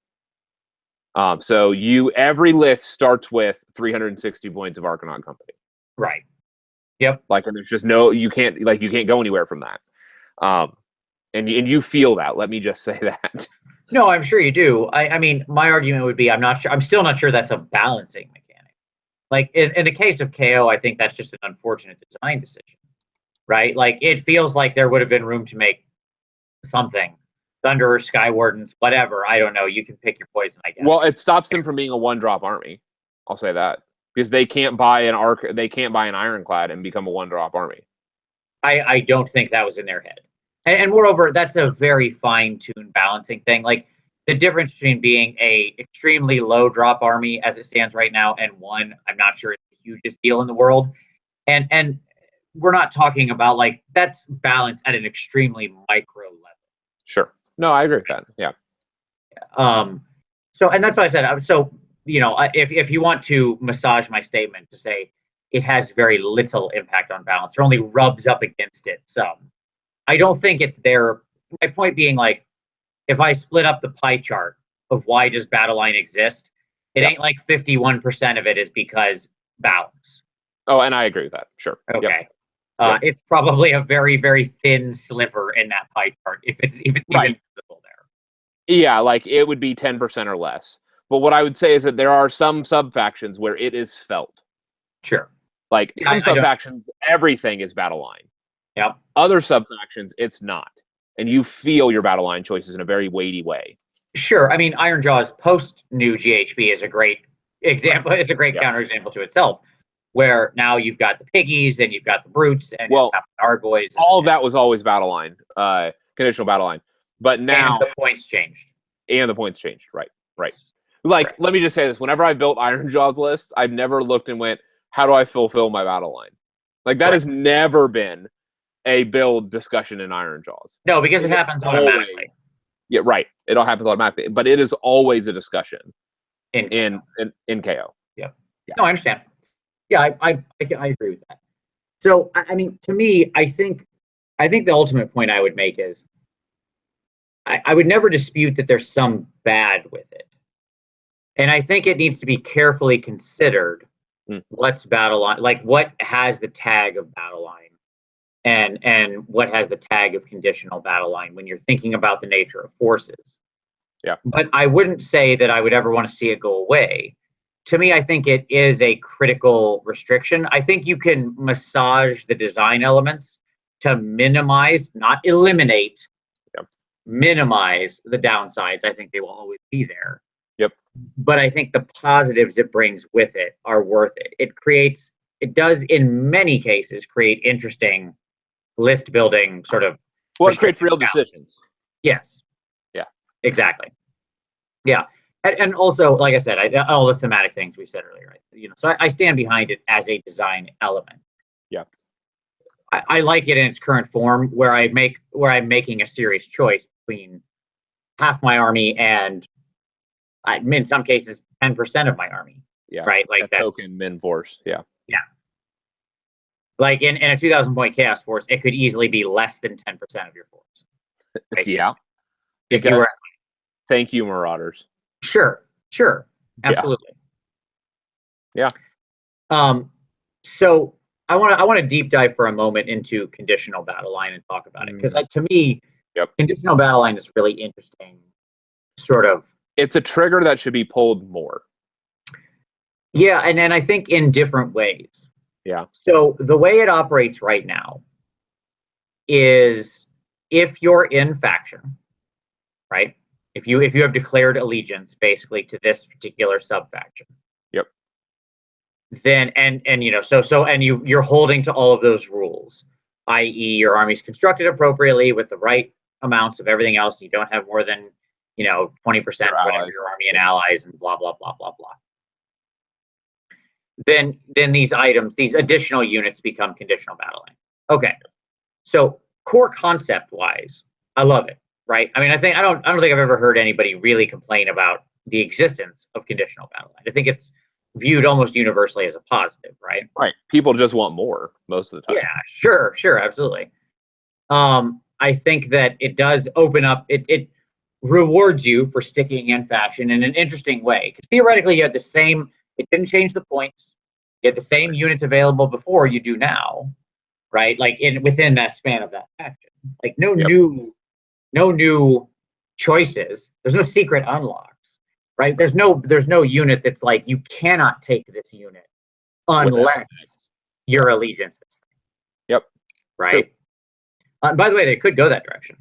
So every list starts with 360 points of Arcanon Company. Right. Yep. Like, and there's just you can't go anywhere from that. And you feel that. Let me just say that. No, I'm sure you do. I mean, my argument would be, I'm still not sure that's a balancing mechanic. Like in the case of KO, I think that's just an unfortunate design decision, right? Like, it feels like there would have been room to make something. Thunderer, Sky Wardens, whatever. I don't know. You can pick your poison, I guess. Well, it stops them from being a one-drop army. I'll say that. Because they can't buy an Ironclad and become a one-drop army. I don't think that was in their head. And moreover, that's a very fine-tuned balancing thing. Like, the difference between being a extremely low-drop army as it stands right now and one, I'm not sure it's the hugest deal in the world. And we're not talking about, like, that's balance at an extremely micro level. Sure. No, I agree with that. Yeah. So, and that's what I said. So, if you want to massage my statement to say it has very little impact on balance, or only rubs up against it some, I don't think it's there. My point being, like, if I split up the pie chart of why does Battleline exist, it ain't like 51% of it is because balance. Oh, and I agree with that. Sure. Okay. Yep. It's probably a very, very thin sliver in that pie chart, if it's even visible there. Yeah, like, it would be 10% or less. But what I would say is that there are some sub-factions where it is felt. Sure. Like, some sub-factions, everything is battle line. Yep. Other sub-factions, it's not. And you feel your battle line choices in a very weighty way. Sure. I mean, Ironjaw's post-new GHB is a great example, is a great counterexample to itself, where now you've got the piggies, and you've got the brutes, and you've got the Argoys. All of that was always battle line, conditional battle line. But now... And the points changed. Right. Like, let me just say this. Whenever I built Ironjaw's list, I've never looked and went, how do I fulfill my battle line? Like, that has never been a build discussion in Ironjaw's. No, because it happens automatically. Yeah, right. It all happens automatically. But it is always a discussion in KO. Yeah. No, I understand. Yeah, I agree with that. So, I mean, to me, I think the ultimate point I would make is I would never dispute that there's some bad with it. And I think it needs to be carefully considered what's battle line, like what has the tag of battle line and what has the tag of conditional battle line when you're thinking about the nature of forces. Yeah. But I wouldn't say that I would ever want to see it go away. To me, I think it is a critical restriction. I think you can massage the design elements to minimize, not eliminate, minimize the downsides. I think they will always be there. Yep. But I think the positives it brings with it are worth it. It does in many cases create interesting list building sort of. Well, it creates real decisions. Yes. Yeah. Exactly. Yeah. And also, like I said, all the thematic things we said earlier, right? So I stand behind it as a design element. Yeah. I like it in its current form, where I'm making a serious choice between half my army and, in some cases, 10% of my army. Yeah. Right. Like that token min force. Yeah. Yeah. Like in a 2,000-point chaos force, it could easily be less than 10% of your force. Right? Yeah. If you were. Thank you, Marauders. Sure. Absolutely. Yeah. So I want to deep dive for a moment into conditional battle line and talk about it, because to me, conditional battle line is really interesting. Sort of. It's a trigger that should be pulled more. Yeah, and I think in different ways. Yeah. So the way it operates right now is if you're in faction, right? If you have declared allegiance basically to this particular sub-faction. Yep. Then and you're holding to all of those rules, i.e. your army's constructed appropriately with the right amounts of everything else. You don't have more than 20% of your army and allies and blah blah blah blah blah. Then these additional units become conditional battle line. Okay. So core concept wise, I love it. Right. I mean, I don't think I've ever heard anybody really complain about the existence of conditional battle line. I think it's viewed almost universally as a positive, right? Right. People just want more most of the time. Yeah, sure, absolutely. I think that it does open up. It rewards you for sticking in faction in an interesting way, because theoretically you had the same. It didn't change the points. You had the same units available before you do now, right? Like within that span of that faction, like no new choices. There's no secret unlocks, right? There's no unit that's like you cannot take this unit unless your allegiance this thing. Yep. Right. By the way, they could go that direction.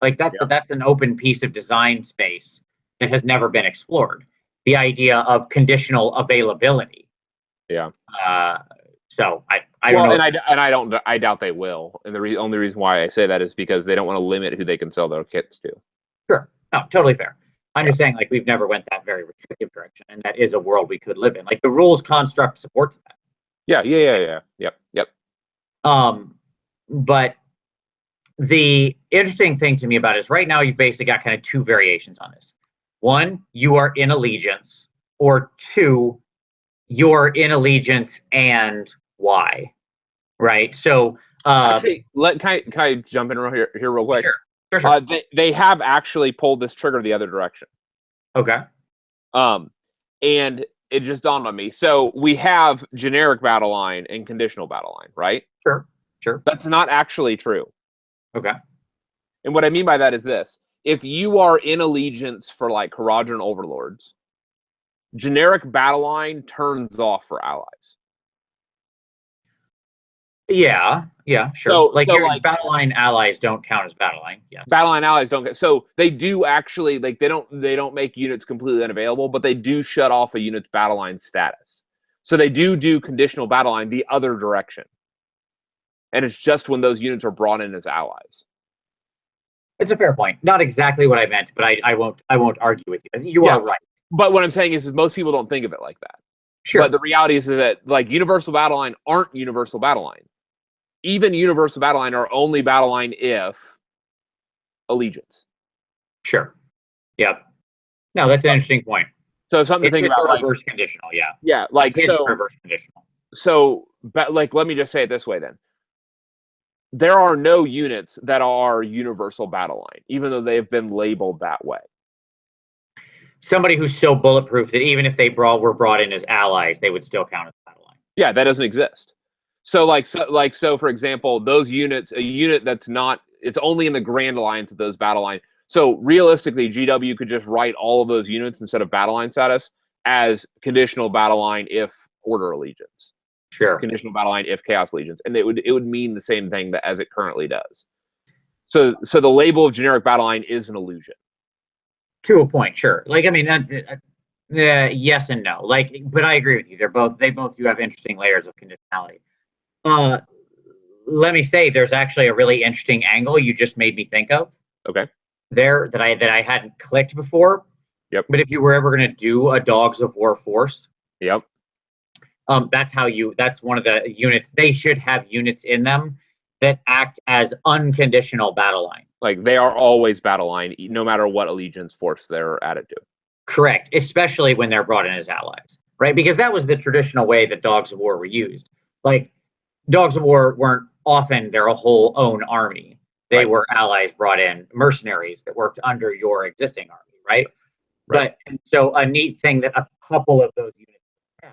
Like that's an open piece of design space that has never been explored. The idea of conditional availability. Yeah. So I don't know. I doubt they will. And the only reason why I say that is because they don't want to limit who they can sell their kits to. Sure. No, totally fair. I'm just saying, like, we've never went that very restrictive direction, and that is a world we could live in. Like, the rules construct supports that. Yeah. Yep. But the interesting thing to me about it is right now you've basically got kind of two variations on this. One, you are in allegiance, or two, you're in allegiance and why, right? So actually, can I jump in here real quick? Sure. They have actually pulled this trigger the other direction. Okay. And it just dawned on me. So we have generic battle line and conditional battle line, right? Sure. That's not actually true. Okay. And what I mean by that is this. If you are in allegiance for like Kharadron Overlords, generic battle line turns off for allies. Yeah, sure. So your battle line allies don't count as battle line. Yes. Battle line allies don't get, so they do actually, like, they don't make units completely unavailable, but they do shut off a unit's battle line status. So they do conditional battle line the other direction. And it's just when those units are brought in as allies. It's a fair point. Not exactly what I meant, but I won't argue with you. You are right. But what I'm saying is most people don't think of it like that. Sure. But the reality is that, like, universal battle line aren't universal battle line. Even universal battle line are only battle line if allegiance. Sure. Yep. No, that's an interesting point. So something to think about. It's reverse conditional, yeah. Yeah, like so reverse conditional. So, but like, let me just say it this way then. There are no units that are universal battle line, even though they have been labeled that way. Somebody who's so bulletproof that even if they were brought in as allies, they would still count as battle line. Yeah, that doesn't exist. So for example, those units, a unit that's not, it's only in the Grand Alliance of those battle line. So realistically, GW could just write all of those units instead of battle line status as conditional battle line if Order Allegiance. Sure. Conditional battle line if Chaos Allegiance, and it would mean the same thing that as it currently does. So the label of generic battle line is an illusion. To a point, sure. Like, I mean, yes and no. Like, but I agree with you. They both do have interesting layers of conditionality. Let me say, there's actually a really interesting angle you just made me think of. Okay. There that I hadn't clicked before. Yep. But if you were ever going to do a Dogs of War force, yep. That's one of the units. They should have units in them that act as unconditional battle line. Like, they are always battle line, no matter what allegiance force they're added to. Correct, especially when they're brought in as allies, right? Because that was the traditional way that Dogs of War were used. Like, Dogs of War weren't often their whole own army. They were allies brought in, mercenaries that worked under your existing army, right? But so a neat thing that a couple of those units have,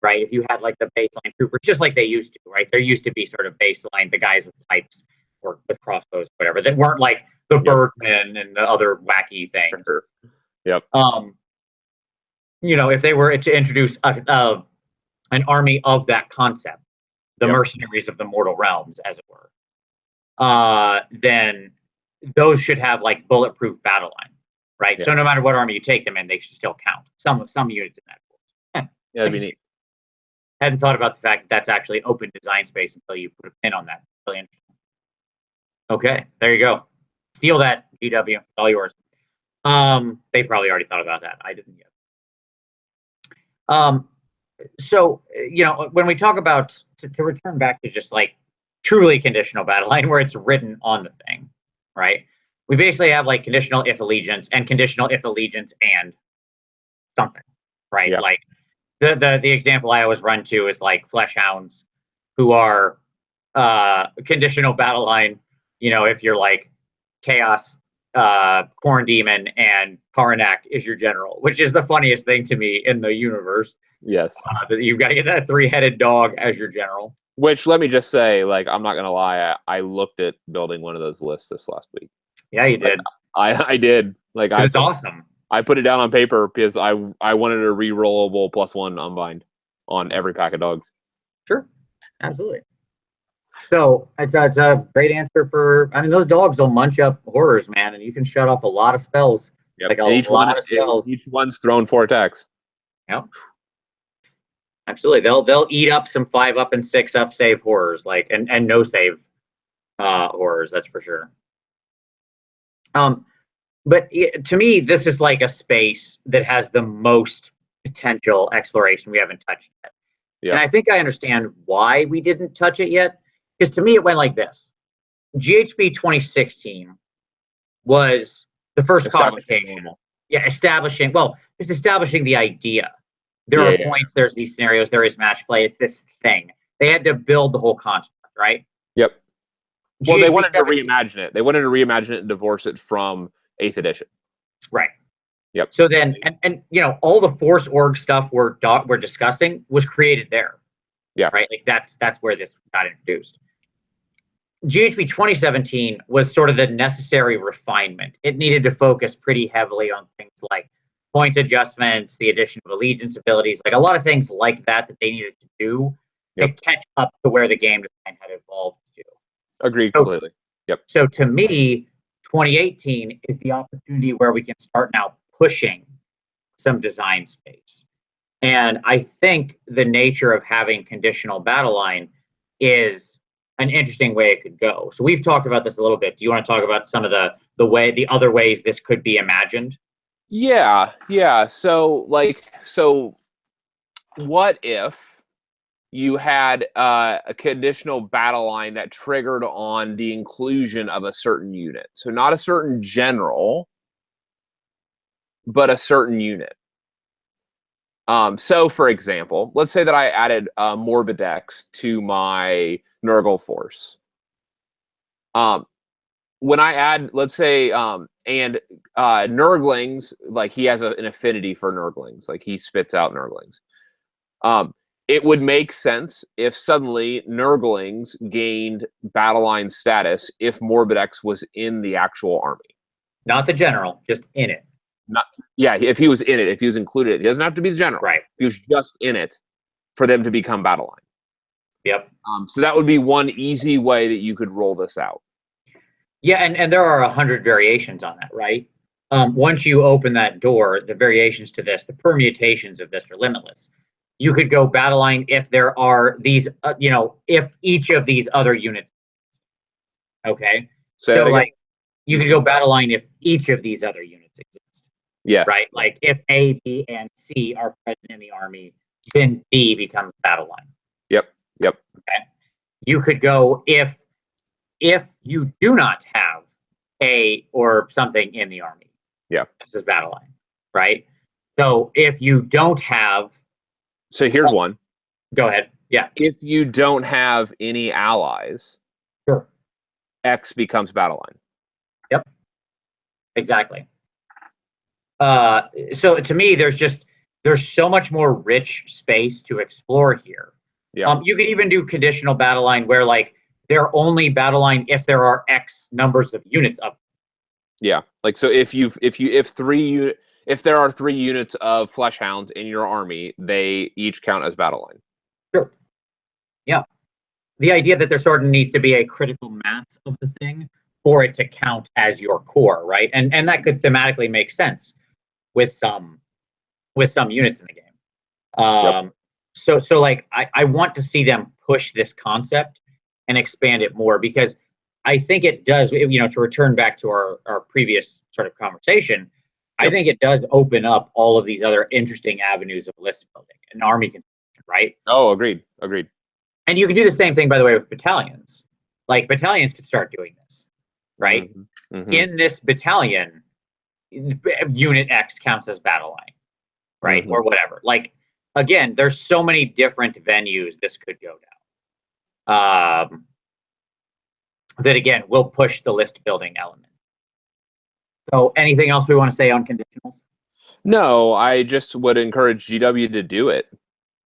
right? If you had like the baseline troopers, just like they used to, right? There used to be sort of baseline, the guys with pipes or with crossbows, whatever, that weren't like the Birdmen and the other wacky things. Sure. Yep. If they were to introduce an army of that concept, the mercenaries of the mortal realms, as it were, then those should have like bulletproof battle line, right? So no matter what army you take them in, they should still count. Some units in that. Yeah, that'd be neat. Hadn't thought about the fact that that's actually open design space until you put a pin on that. Really interesting. Okay, there you go. Steal that, GW. All yours. They probably already thought about that. I didn't yet. So, when we talk about, to return back to just like truly conditional battle line where it's written on the thing, right? We basically have like conditional if allegiance and conditional if allegiance and something, right? Yeah. Like the example I always run to is like flesh hounds who are conditional battle line You know, if you're like Chaos, Corn Demon, and Karnak is your general, which is the funniest thing to me in the universe. Yes. That you've got to get that 3-headed dog as your general. Which, let me just say, like, I'm not gonna lie, I looked at building one of those lists this last week. Yeah, you did. I did. Like, it's awesome. I put it down on paper because I wanted a re-rollable +1 unbind on every pack of dogs. Sure, absolutely. So it's a great answer for. I mean, those dogs will munch up horrors, man, and you can shut off a lot of spells. Yep. Like a lot of spells. Each one's thrown 4 attacks. Yep. Absolutely, they'll eat up some 5-up and 6-up save horrors, like and no save horrors. That's for sure. But to me, this is like a space that has the most potential exploration we haven't touched yet. Yeah. And I think I understand why we didn't touch it yet. Because to me, it went like this. GHB 2016 was the first codification. Yeah, establishing the idea. There are points, there's these scenarios, there is match play. It's this thing. They had to build the whole construct, right? Yep. Well, they wanted to reimagine it. They wanted to reimagine it and divorce it from 8th edition. Right. Yep. So then, and you know, all the Force org stuff we're discussing was created there. Yeah. Right. Like that's where this got introduced. GHB 2017 was sort of the necessary refinement. It needed to focus pretty heavily on things like points adjustments, the addition of allegiance abilities, like a lot of things like that they needed to do to catch up to where the game design had evolved to. Agreed completely. Yep. So to me, 2018 is the opportunity where we can start now pushing some design space. And I think the nature of having conditional battle line is an interesting way it could go. So we've talked about this a little bit. Do you want to talk about some of the other ways this could be imagined? Yeah. So what if you had a conditional battle line that triggered on the inclusion of a certain unit? So not a certain general, but a certain unit. So for example, let's say that I added Morbidex to my Nurgle force. When I add, let's say, and Nurglings, like he has an affinity for Nurglings, like he spits out Nurglings. It would make sense if suddenly Nurglings gained battle line status if Morbidex was in the actual army. Not the general, just in it. If he was in it, if he was included, he doesn't have to be the general. Right. He was just in it for them to become battle line. Yep. So that would be one easy way that you could roll this out. Yeah, and there are 100 variations on that, right? Once you open that door, the variations to this, the permutations of this are limitless. You could go battle line if there are these, if each of these other units. Okay. So like, you could go battle line if each of these other units exist. Yes. Right. Like if A, B, and C are present in the army, then D becomes battle line. Yep. Okay. You could go if you do not have A or something in the army. Yeah. This is battle line. Right. So if you don't have. So here's one. Go ahead. Yeah. If you don't have any allies, sure, X becomes battle line. Yep. Exactly. So to me, there's so much more rich space to explore here. Yeah. You could even do conditional battle line where like they're only battle line if there are X numbers of units of them. Yeah. Like so if there are 3 units of flesh hounds in your army, they each count as battle line. Sure. Yeah. The idea that there sort of needs to be a critical mass of the thing for it to count as your core, right? And that could thematically make sense with some units in the game. So like I want to see them push this concept and expand it more, because I think it does, to return back to our previous sort of conversation, I think it does open up all of these other interesting avenues of list building and army construction, right? Oh, agreed. And you can do the same thing, by the way, with battalions. Like battalions could start doing this, right? Mm-hmm. In this battalion, unit X counts as battle line, right? Mm-hmm. Or whatever. Like, again, there's so many different venues this could go down. that again will push the list building element. So anything else we want to say on conditionals? No, I just would encourage GW to do it.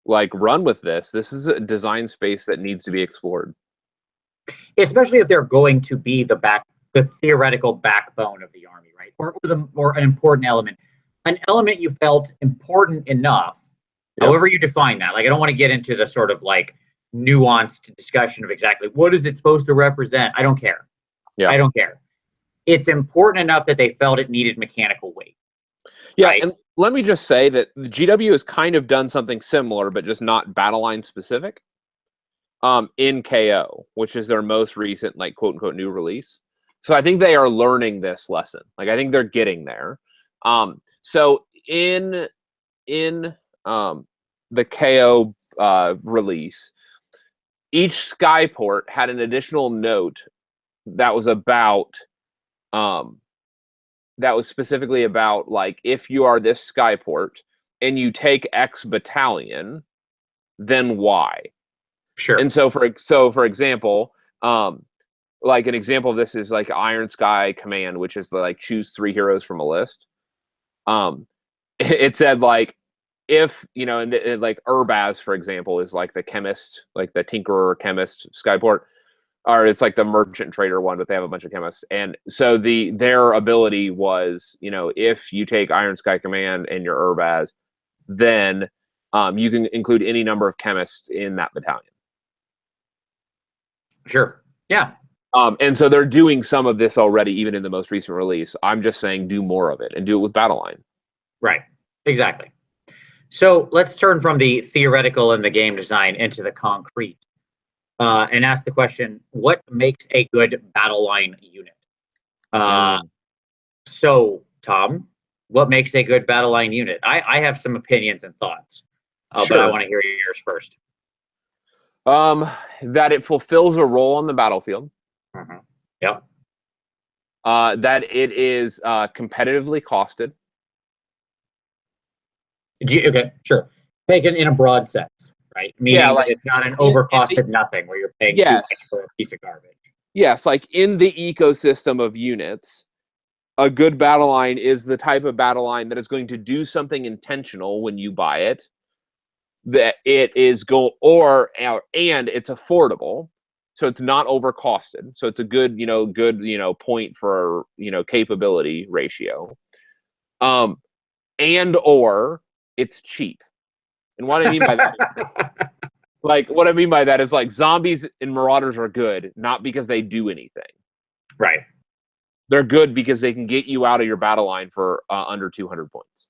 Like, run with this. This is a design space that needs to be explored. Especially if they're going to be the theoretical backbone of the army, right? Or an important element. An element you felt important enough, however you define that. Like, I don't want to get into the sort of like nuanced discussion of exactly what is it supposed to represent. I don't care. Yeah. I don't care. It's important enough that they felt it needed mechanical weight. Yeah, right? and let me just say that the GW has kind of done something similar, but just not Battleline specific. In KO, which is their most recent, like, quote unquote new release. So I think they are learning this lesson. Like, I think they're getting there. So in the KO release, each skyport had an additional note that was about that was specifically about, like, if you are this skyport and you take X battalion, then Y. Sure. And so for example, like an example of this is like Iron Sky Command, which is like choose 3 heroes from a list. It said, like, if, you know, and like Urbaz, for example, is like the chemist, like the tinkerer chemist skyport, or it's like the merchant trader one, but they have a bunch of chemists. And so their ability was, you know, if you take Iron Sky Command and your Urbaz, then you can include any number of chemists in that battalion. Sure. Yeah. And so they're doing some of this already, even in the most recent release. I'm just saying do more of it and do it with Battleline. Right. Exactly. So let's turn from the theoretical and the game design into the concrete, and ask the question: what makes a good Battleline unit? So, Tom, what makes a good Battleline unit? I have some opinions and thoughts, but I want to hear yours first. That it fulfills a role on the battlefield. Yep. That it is competitively costed. Okay, sure. Taken in a broad sense, right? Meaning that it's not an overcosted nothing where you're paying too much for a piece of garbage. Yes, like in the ecosystem of units, a good battle line is the type of battle line that is going to do something intentional when you buy it. That it is and it's affordable, so it's not overcosted. So it's a good point for, capability ratio. And or it's cheap. And what I mean by that, what I mean by that is, like, zombies and marauders are good, not because they do anything. Right. They're good because they can get you out of your battle line for under 200 points.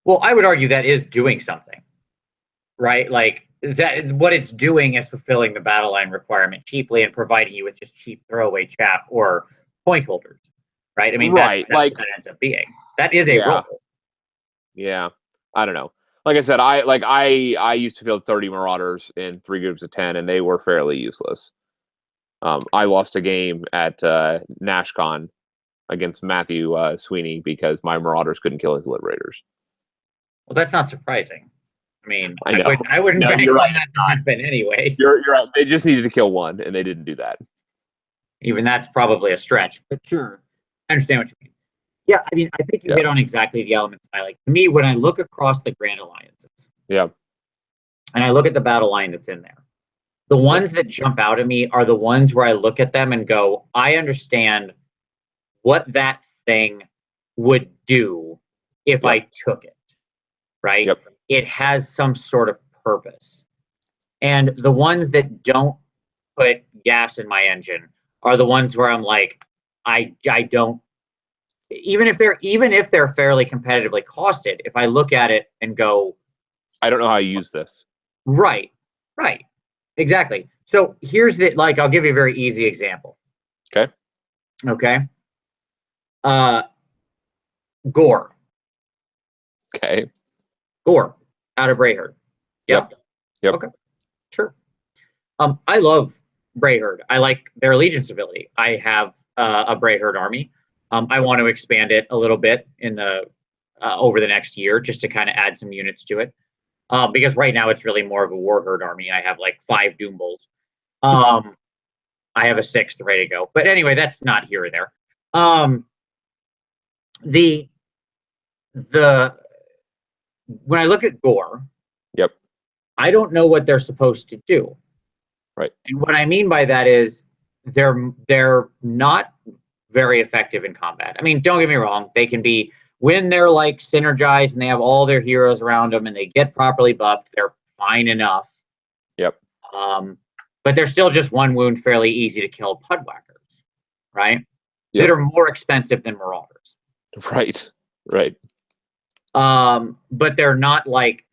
Well, I would argue that is doing something, right? Like, that what it's doing is fulfilling the battle line requirement cheaply and providing you with just cheap throwaway chaff or point holders, right? I mean, that's what that ends up being. That is a role. Yeah, I don't know. Like I said, I used to field 30 marauders in 3 groups of 10, and they were fairly useless. I lost a game at NashCon against Matthew Sweeney because my marauders couldn't kill his liberators. Well, that's not surprising. I mean, I wouldn't bank on that to happen anyways. You're right. They just needed to kill one, and they didn't do that. Even that's probably a stretch, but sure, I understand what you mean. Yeah, I mean, I think you hit on exactly the elements I like. To me, when I look across the Grand Alliances, and I look at the battle line that's in there, the ones that jump out at me are the ones where I look at them and go, I understand what that thing would do if I took it, right? It has some sort of purpose. And the ones that don't put gas in my engine are the ones where I'm like, I don't, even if they're fairly competitively costed, if I look at it and go, I don't know how I use this. Right. Exactly. So here's I'll give you a very easy example. Okay. Gore. Okay. Gore out of Brayherd. Yep. Okay. Sure. I love Brayherd. I like their allegiance ability. I have a Brayherd army. I want to expand it a little bit in the over the next year, just to kind of add some units to it. Because right now it's really more of a Warherd army. I have like 5 Doom Bulls. I have a 6th ready to go. But anyway, that's not here or there. The when I look at gore, Yep. I don't know what they're supposed to do. Right. And what I mean by that is they're not very effective in combat. I mean, don't get me wrong, they can be, when they're like synergized and they have all their heroes around them and they get properly buffed, they're fine enough. Yep. But they're still just 1 wound, fairly easy to kill pudwhackers, right? Yep. That are more expensive than marauders. Right. Right. But they're not like,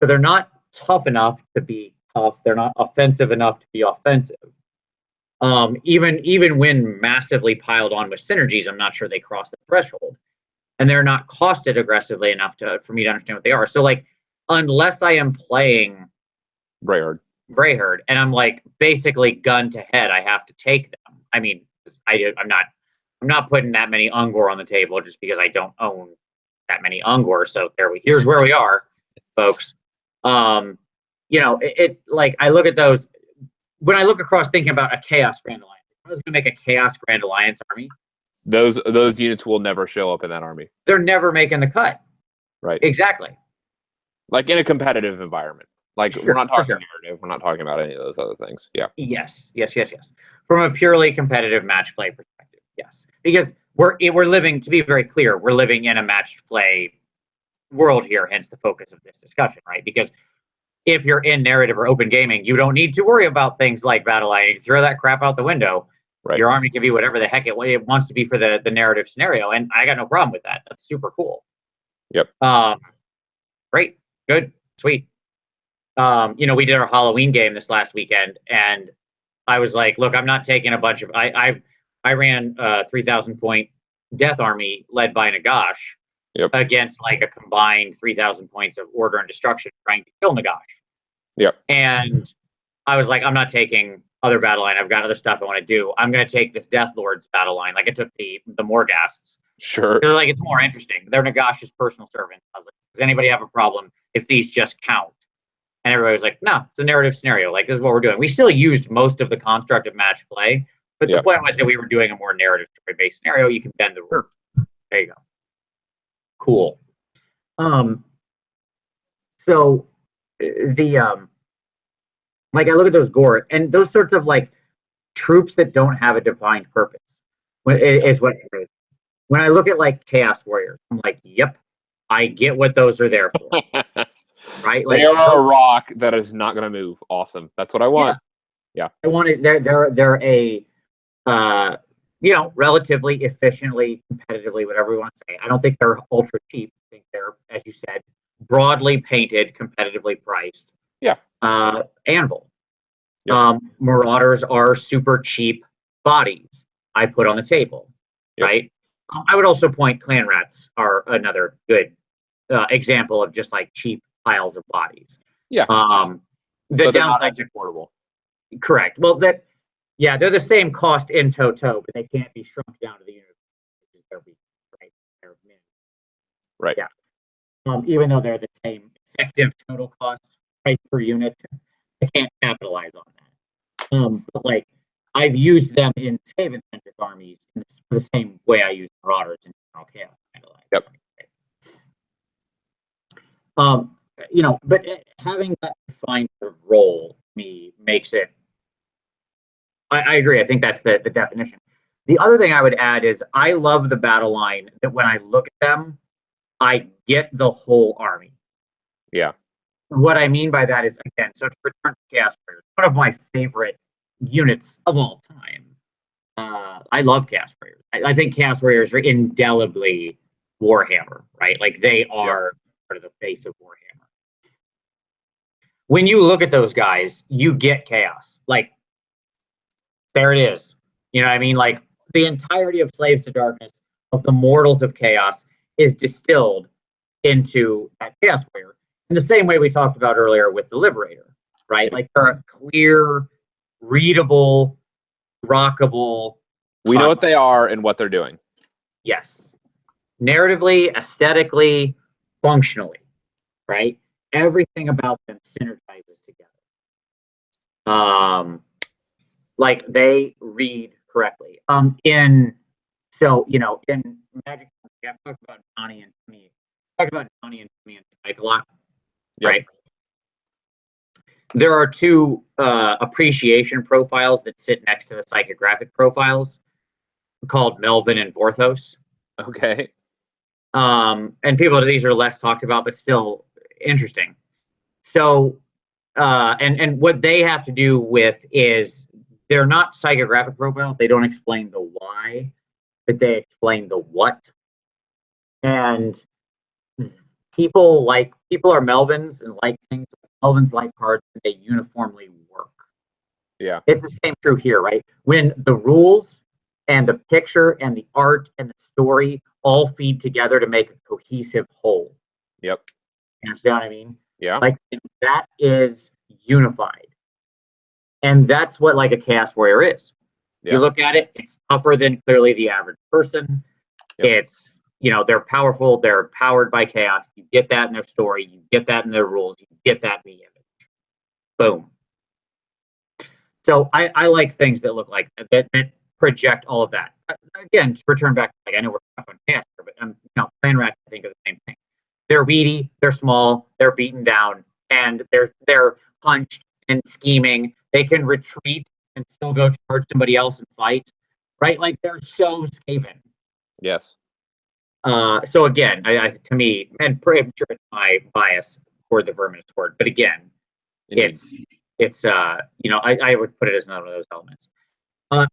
so they're not tough enough to be tough. They're not offensive enough to be offensive. Even when massively piled on with synergies, I'm not sure they cross the threshold. And they're not costed aggressively enough for me to understand what they are. So like, unless I am playing Greyherd and I'm like basically gun to head, I have to take them. I mean, I'm not putting that many Ungor on the table just because I don't own that many Ungor. So here's where we are, folks. You know, like I look at those when I look across thinking about a Chaos Grand Alliance. If I was going to make a Chaos Grand Alliance army, those units will never show up in that army. They're never making the cut. Right. Exactly. Like in a competitive environment. Like Sure, we're not talking sure. narrative. We're not talking about any of those other things. Yeah. Yes. From a purely competitive match play perspective, yes. Because we're living, to be very clear, we're living in a matched play world here, hence the focus of this discussion, right? Because if you're in narrative or open gaming, you don't need to worry about things like Battleline. You throw that crap out the window. Right. Your army can be whatever the heck it wants to be for the narrative scenario, and I got no problem with that. That's super cool. Yep. Great, good, sweet. You know, we did our Halloween game this last weekend, and I was like, look, I'm not taking a bunch of. I ran a 3,000 point Death Army led by Nagash. Yep. Against like a combined 3,000 points of Order and Destruction trying to kill Nagash. Yep. And I was like, I'm not taking other battle line. I've got other stuff I want to do. I'm going to take this Death Lord's battle line. Like I took the Morghasts. Sure. Like it's more interesting. They're Nagash's personal servant. I was like, does anybody have a problem if these just count? And everybody was like, no, it's a narrative scenario. Like this is what we're doing. We still used most of the construct of match play, but the point was that we were doing a more narrative story-based scenario. You can bend the rules. There you go. Cool. So the like I look at those gore and those sorts of like troops that don't have a defined purpose is what it is. When I look at like Chaos Warriors, I'm like, yep, I get what those are there for. Right? Like, they are a rock that is not going to move. Awesome. That's what I want. Yeah. I want it. They're a you know, relatively efficiently, competitively, whatever we want to say. I don't think they're ultra cheap. I think they're, as you said, broadly painted, competitively priced. Yeah. Anvil. Yep. Marauders are super cheap bodies I put on the table, right? I would also point Clan Rats are another good example of just like cheap piles of bodies. Yeah. The downside to portable. Correct. Well, they're the same cost in toto, but they can't be shrunk down to the unit. Right. Right. Yeah. Even though they're the same effective total cost price per unit, I can't capitalize on that. But like I've used them in save-centric armies in the same way I use Marauders in General Chaos. Yep. You know, but having that defined role me makes it. I agree. I think that's the definition. The other thing I would add is I love the battle line that when I look at them, I get the whole army. Yeah. What I mean by that is, again, so to return to Chaos Warriors, one of my favorite units of all time. I love Chaos Warriors. I think Chaos Warriors are indelibly Warhammer, right? Like they are part of the face of Warhammer. When you look at those guys, you get chaos. Like, there it is. You know what I mean? Like, the entirety of Slaves to Darkness, of the Mortals of Chaos, is distilled into that Chaos Warrior. In the same way we talked about earlier with the Liberator, right? Like, they're a clear, readable, rockable. We know what they are and what they're doing. Yes. Narratively, aesthetically, functionally, right? Everything about them synergizes together. Like they read correctly. In Magic, I've talked about Johnny and me. Talked about Johnny and me and Spike a lot, Yep. right? There are two appreciation profiles that sit next to the psychographic profiles called Melvin and Vorthos. Okay. And these are less talked about, but still interesting. So, and what they have to do with is they're not psychographic profiles. They don't explain the why, but they explain the what. And people are Melvins and like things. Melvins like cards, and they uniformly work. Yeah. It's the same true here, right? When the rules and the picture and the art and the story all feed together to make a cohesive whole. Yep. You understand what I mean? Yeah. Like that is unified. And that's what like a Chaos Warrior is. Yeah. You look at it, it's tougher than clearly the average person. Yep. It's, they're powerful, they're powered by chaos. You get that in their story, you get that in their rules, you get that in the image. Boom. So I like things that look like that project all of that. Again, to return back, like I know we're talking on chaos here, but clan rats I think are the same thing. They're weedy, they're small, they're beaten down, and they're punched and scheming. They can retreat and still go charge somebody else and fight, right? Like they're so skaven. Yes. So again, to me, and I'm sure it's my bias toward the Verminous Horde, but again, indeed. it's I would put it as another one of those elements.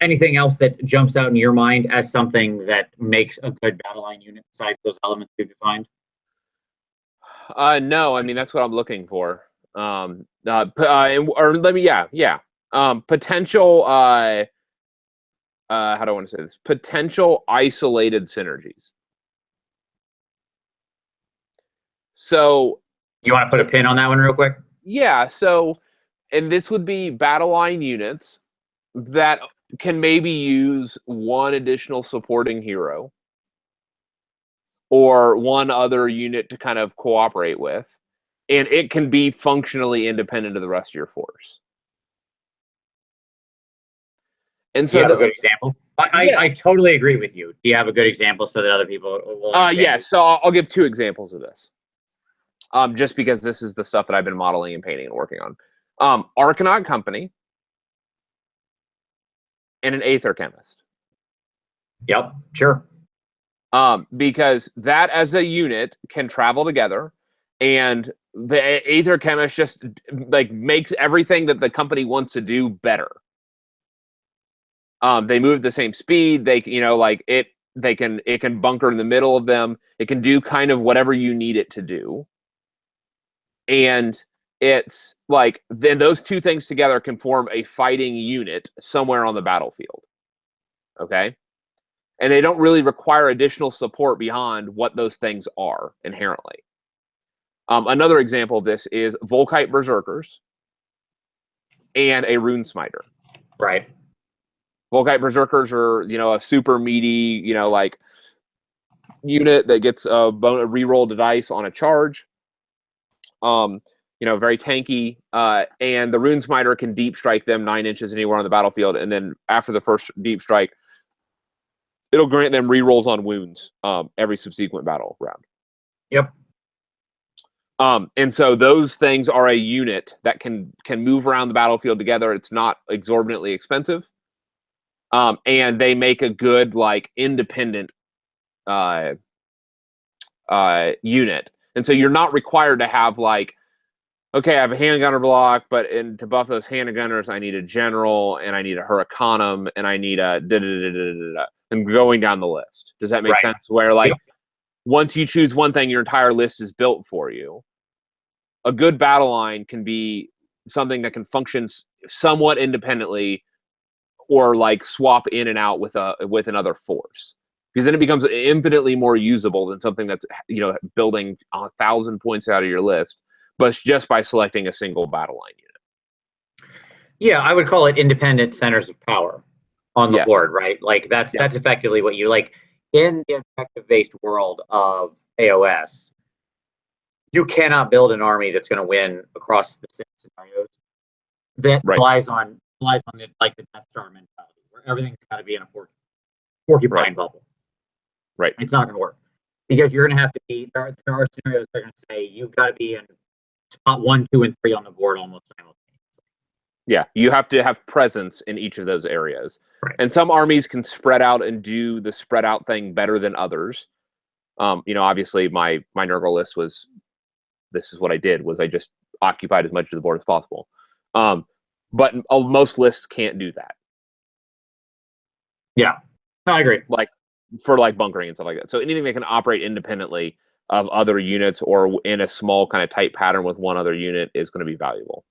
Anything else that jumps out in your mind as something that makes a good battle line unit besides those elements you've defined? No, I mean that's what I'm looking for. Potential. How do I want to say this? Potential isolated synergies. So you want to put a pin on that one real quick? Yeah. So, and this would be battle line units that can maybe use one additional supporting hero or one other unit to kind of cooperate with, and it can be functionally independent of the rest of your force. And so, do you have a good example? I totally agree with you. Do you have a good example so that other people will understand? Yeah, so I'll give two examples of this. Just because this is the stuff that I've been modeling and painting and working on. Arcanaut Company and an Aether Chemist. Yep, sure. Because that as a unit can travel together, and the Aether Chemist just like makes everything that the company wants to do better. They move at the same speed. They it can bunker in the middle of them. It can do kind of whatever you need it to do. And it's like then those two things together can form a fighting unit somewhere on the battlefield. Okay? And they don't really require additional support beyond what those things are inherently. Another example of this is Volkite Berserkers and a Rune Smiter. Right. Volkite Berserkers are, a super meaty, unit that gets a reroll to dice on a charge. Very tanky. And the Rune Smiter can deep strike them 9 inches anywhere on the battlefield. And then after the first deep strike, it'll grant them rerolls on wounds every subsequent battle round. Yep. And so those things are a unit that can move around the battlefield together. It's not exorbitantly expensive. And they make a good, independent unit. And so you're not required to have, okay, I have a handgunner block, but to buff those handgunners, I need a general, and I need a hurricanum, and I need a da-da-da-da-da-da. And going down the list. Does that make sense? Where, once you choose one thing, your entire list is built for you. A good battle line can be something that can function somewhat independently, or swap in and out with another force, because then it becomes infinitely more usable than something that's building 1,000 points out of your list, but just by selecting a single battle line unit. Yeah, I would call it independent centers of power on the board, right? That's effectively what you like in the objective-based world of AOS. You cannot build an army that's going to win across the 6 scenarios that relies on relies on the Death Star mentality, where everything's got to be in a porcupine bubble. Right. It's not going to work because you're going to have to be. There are scenarios that are going to say you've got to be in spot 1, 2, and 3 on the board almost simultaneously. Yeah, you have to have presence in each of those areas. Right. And some armies can spread out and do the spread out thing better than others. Obviously my Nurgle list was, this is what I did, was I just occupied as much of the board as possible. But most lists can't do that. Yeah, no, I agree. Like for bunkering and stuff like that. So anything that can operate independently of other units or in a small kind of tight pattern with one other unit is going to be valuable.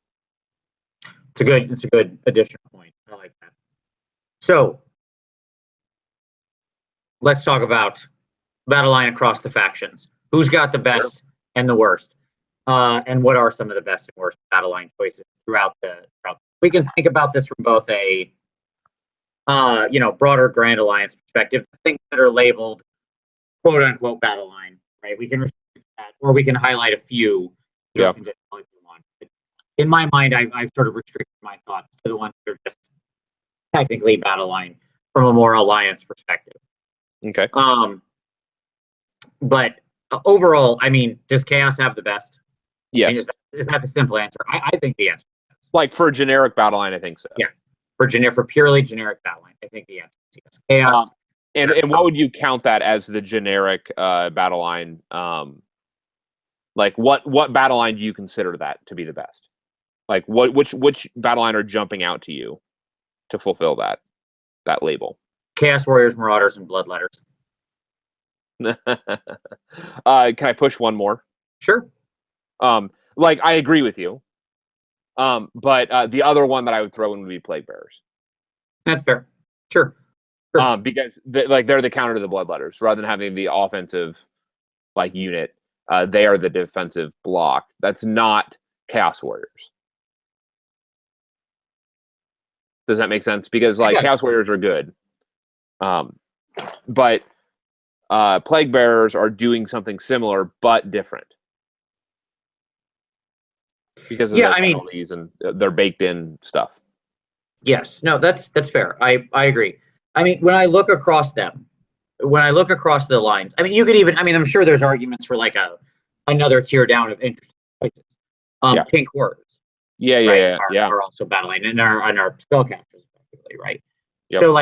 It's a good additional point. I like that. So let's talk about Battleline across the factions. Who's got the best and the worst? And what are some of the best and worst Battleline choices throughout we can think about this from both a broader Grand Alliance perspective, things that are labeled quote unquote Battleline, right? We can restrict that, or we can highlight a few. In my mind, I've sort of restricted my thoughts to the ones that are just technically Battleline from a more Alliance perspective. Okay. But overall, I mean, does Chaos have the best? Yes. I mean, is that the simple answer? I think the answer is like for generic Battleline, I think so. Yeah. For purely generic Battleline, I think the answer is yes. Chaos. And what would you count that as the generic Battleline? Like what Battleline do you consider that to be the best? Like which Battleline are jumping out to you to fulfill that label? Chaos Warriors, Marauders, and Bloodletters. Can I push one more? Sure. Like I agree with you. But the other one that I would throw in would be Plague Bearers. That's fair. Sure. Because they're the counter to the Bloodletters rather than having the offensive unit. They are the defensive block. That's not Chaos Warriors. Does that make sense? Because Chaos Warriors are good, but Plague Bearers are doing something similar but different because of their penalties and their baked in stuff. Yes, no, that's fair. I agree. I mean, when I look across them, when I look across the lines, I mean, you could even, I'm sure there's arguments for another tier down of interesting choices. Pink Horrors. Yeah. Are also Battleline and our spellcasters, effectively, right? Yep. So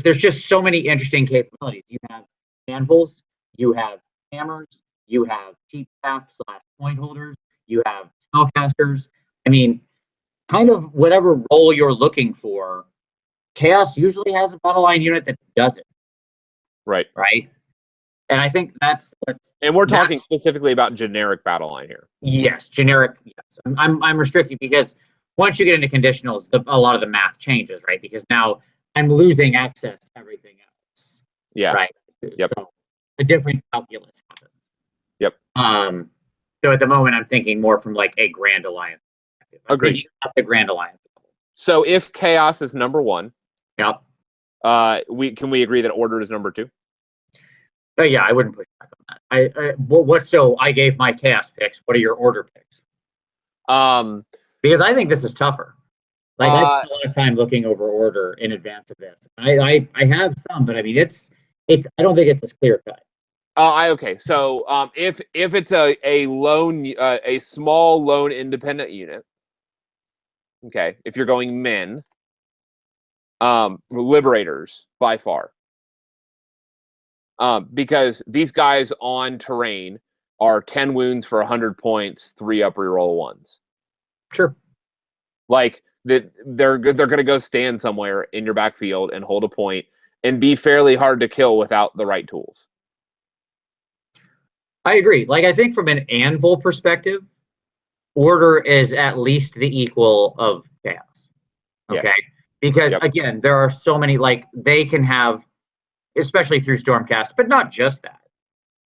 there's just so many interesting capabilities. You have anvils, you have hammers, you have cheap staff / point holders, you have spellcasters. I mean, kind of whatever role you're looking for, Chaos usually has a Battleline unit that does it. Right. And I think and we're talking specifically about generic Battleline here. Yes, generic. Yes, I'm restricted because once you get into conditionals, a lot of the math changes, right? Because now I'm losing access to everything else. Yeah. Right. Yep. So a different calculus happens. Yep. So at the moment, I'm thinking more from a Grand Alliance perspective. Agreed. The Grand Alliance level. So if Chaos is number 1, yep. Can we agree that Order is number 2? Yeah, I wouldn't push back on that. So I gave my Chaos picks. What are your Order picks? Because I think this is tougher. I spent a lot of time looking over Order in advance of this. I have some, but I mean it's I don't think it's as clear cut. Okay. So if it's a lone a small lone independent unit, okay, if you're going men, Liberators by far. Because these guys on terrain are 10 wounds for 100 points, 3 up reroll 1s. Sure. They're going to go stand somewhere in your backfield and hold a point and be fairly hard to kill without the right tools. I agree. I think from an anvil perspective, Order is at least the equal of Chaos. Okay. Yes. Because again, there are so many, they can have, especially through Stormcast, but not just that.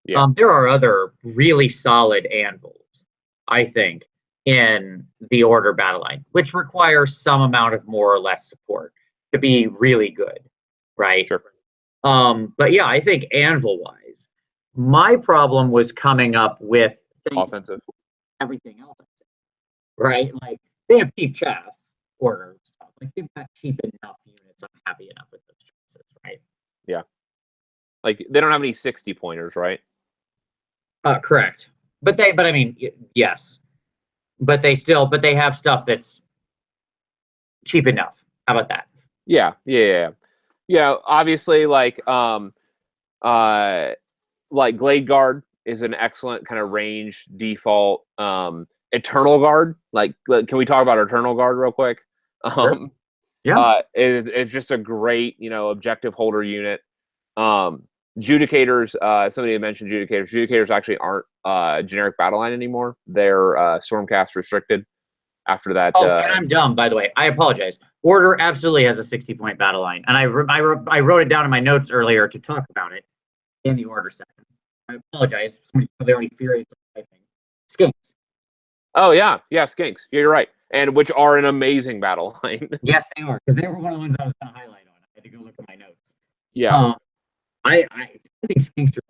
Yeah. There are other really solid anvils, I think, in the Order Battleline, which require some amount of more or less support to be really good, right? Sure. But yeah, I think anvil-wise, my problem was coming up with offensive everything else, right? They have cheap chaff, order stuff. Like they've got cheap enough units. I'm happy enough with those choices, right? Yeah. Like they don't have any 60 pointers, right? Correct. But I mean, yes. But they have stuff that's cheap enough. How about that? Yeah. Obviously, like Glade Guard is an excellent kind of range default. Eternal Guard, like, can we talk about Eternal Guard real quick? Sure. Yeah. It's just a great, objective holder unit. Judicators, somebody had mentioned Judicators. Judicators actually aren't generic Battleline anymore. They're Stormcast restricted after that. Oh, and I'm dumb, by the way. I apologize. Order absolutely has a 60-point Battleline, and I wrote it down in my notes earlier to talk about it in the Order section. I apologize. Somebody's probably already furious with typing. Skinks. Oh, yeah, Skinks. You're right. And which are an amazing battle line. Yes, they are, because they were one of the ones I was going to highlight on. I had to go look at my notes. Yeah. I think Skinks are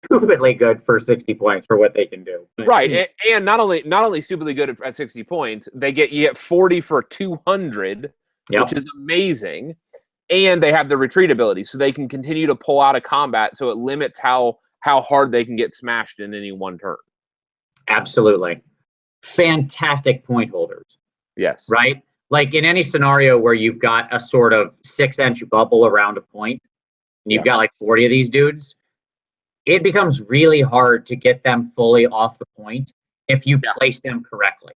stupidly good for 60 points for what they can do. But, right, and not only stupidly good at 60 points, you get 40 for 200, which is amazing. And they have the retreat ability, so they can continue to pull out of combat, so it limits how hard they can get smashed in any one turn. Absolutely. Fantastic point holders. Yes. Right? Like in any scenario where you've got a sort of 6-inch bubble around a point, and you've got like 40 of these dudes, it becomes really hard to get them fully off the point if you place them correctly.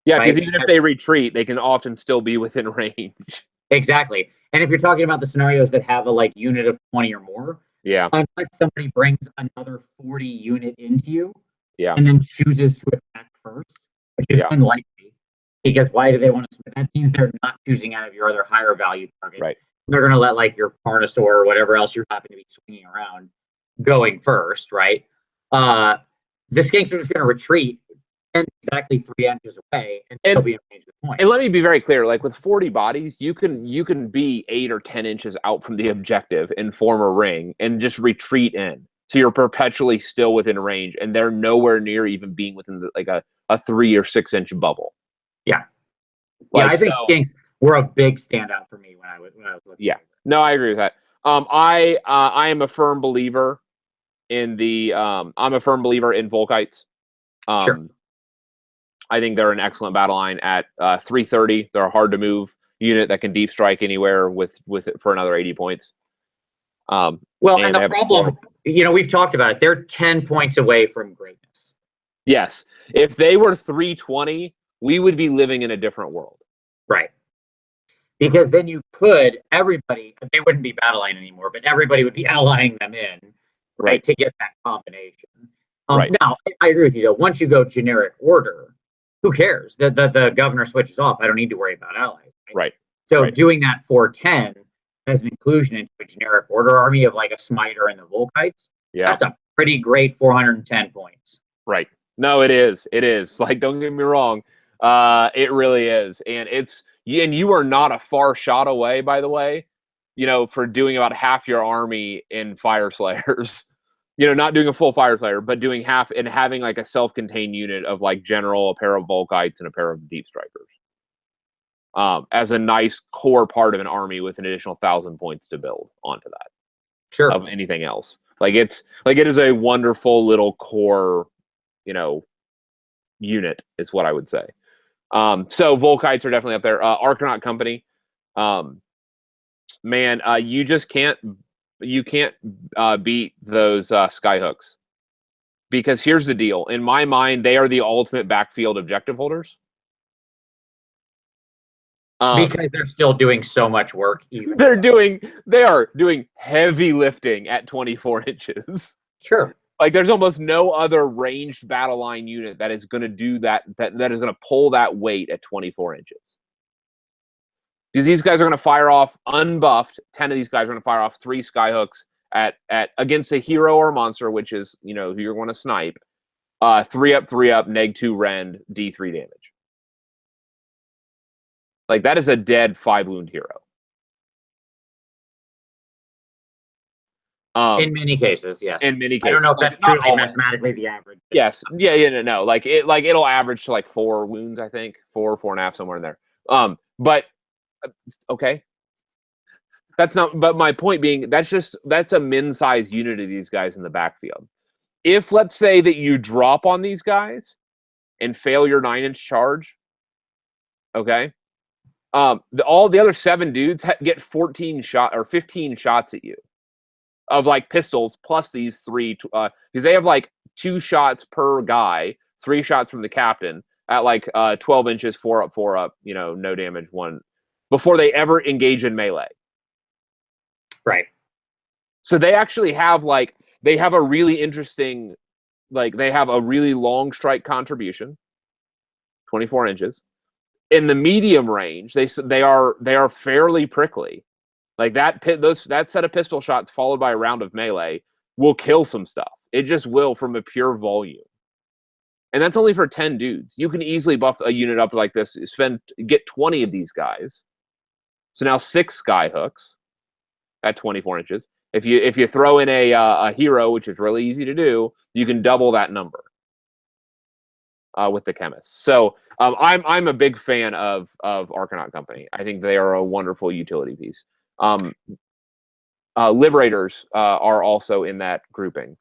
Yeah, right? Because even if they retreat, they can often still be within range. Exactly. And if you're talking about the scenarios that have a unit of 20 or more, unless somebody brings another 40 unit into you, and then chooses to attack first, which is unlikely, because why do they want to? That means they're not choosing out of your other higher value targets. Right. They're going to let your Carnosaur or whatever else you happen to be swinging around going first, right? The Skinks are just going to retreat and exactly 3 inches away and still be in range of the point. And let me be very clear: like with 40 bodies, you can be 8 or 10 inches out from the objective and form a ring and just retreat in. So you're perpetually still within range, and they're nowhere near even being within a 3 or 6 inch bubble. Yeah, I think Skinks were a big standout for me when I was looking. Yeah, no, I agree with that. I am a firm believer in the. I'm a firm believer in Volkites. Sure. I think they're an excellent battle line at 330. They're a hard to move unit that can deep strike anywhere with it for another 80 points. And the problem, we've talked about it. They're 10 points away from greatness. Yes. If they were 320, we would be living in a different world. Right. Because then everybody, they wouldn't be Battleline anymore, but everybody would be allying them in, right, to get that combination. Now, I agree with you, though. Once you go generic order, who cares? The governor switches off. I don't need to worry about allies. Right. So doing that 410 as an inclusion into a generic order army of a Smiter and the Volkites, that's a pretty great 410 points. Right. No, it is. It is. Don't get me wrong. It really is. And you are not a far shot away, by the way, for doing about half your army in Fire Slayers. Not doing a full Fire Slayer, but doing half and having a self-contained unit of General, a pair of Volkites, and a pair of Deep Strikers. As a nice core part of an army with an additional 1,000 points to build onto that. Sure. Of anything else. It is a wonderful little core, unit is what I would say. So Volkites are definitely up there. Archanaut Company. You just can't beat those Skyhooks. Because here's the deal. In my mind, they are the ultimate backfield objective holders. Because they're still doing so much work. They are doing heavy lifting at 24 inches. Sure. There's almost no other ranged battle line unit that is going to do that is going to pull that weight at 24 inches. Because these guys are going to fire off unbuffed. 10 of these guys are going to fire off 3 Skyhooks at against a hero or a monster, which is who you're going to snipe. 3/3, neg2 rend, D3 damage. That is a dead 5-wound hero. In many cases, yes. In many cases, I don't know if that's truly mathematically the average. Yes, no. It'll average to 4 wounds, I think, 4.5, somewhere in there. But okay. That's not, but my point being, that's a min-sized unit of these guys in the backfield. If, let's say, that you drop on these guys and fail your 9-inch charge, okay, all the other 7 dudes get 14 shot or 15 shots at you of like pistols plus these 3, because they have like 2 shots per guy, 3 shots from the captain at like 12 inches, 4 up, no damage, 1 before they ever engage in melee. Right. So they actually have they have a really interesting, they have a really long strike contribution, 24 inches. In the medium range, they are fairly prickly. Like that set of pistol shots followed by a round of melee will kill some stuff. It just will from a pure volume. And that's only for 10 dudes. You can easily buff a unit up like this, get 20 of these guys. So now 6 sky hooks at 24 inches. If you throw in a hero, which is really easy to do, you can double that number with the chemist. So I'm a big fan of Arcanaut Company. I think they are a wonderful utility piece. Liberators are also in that grouping.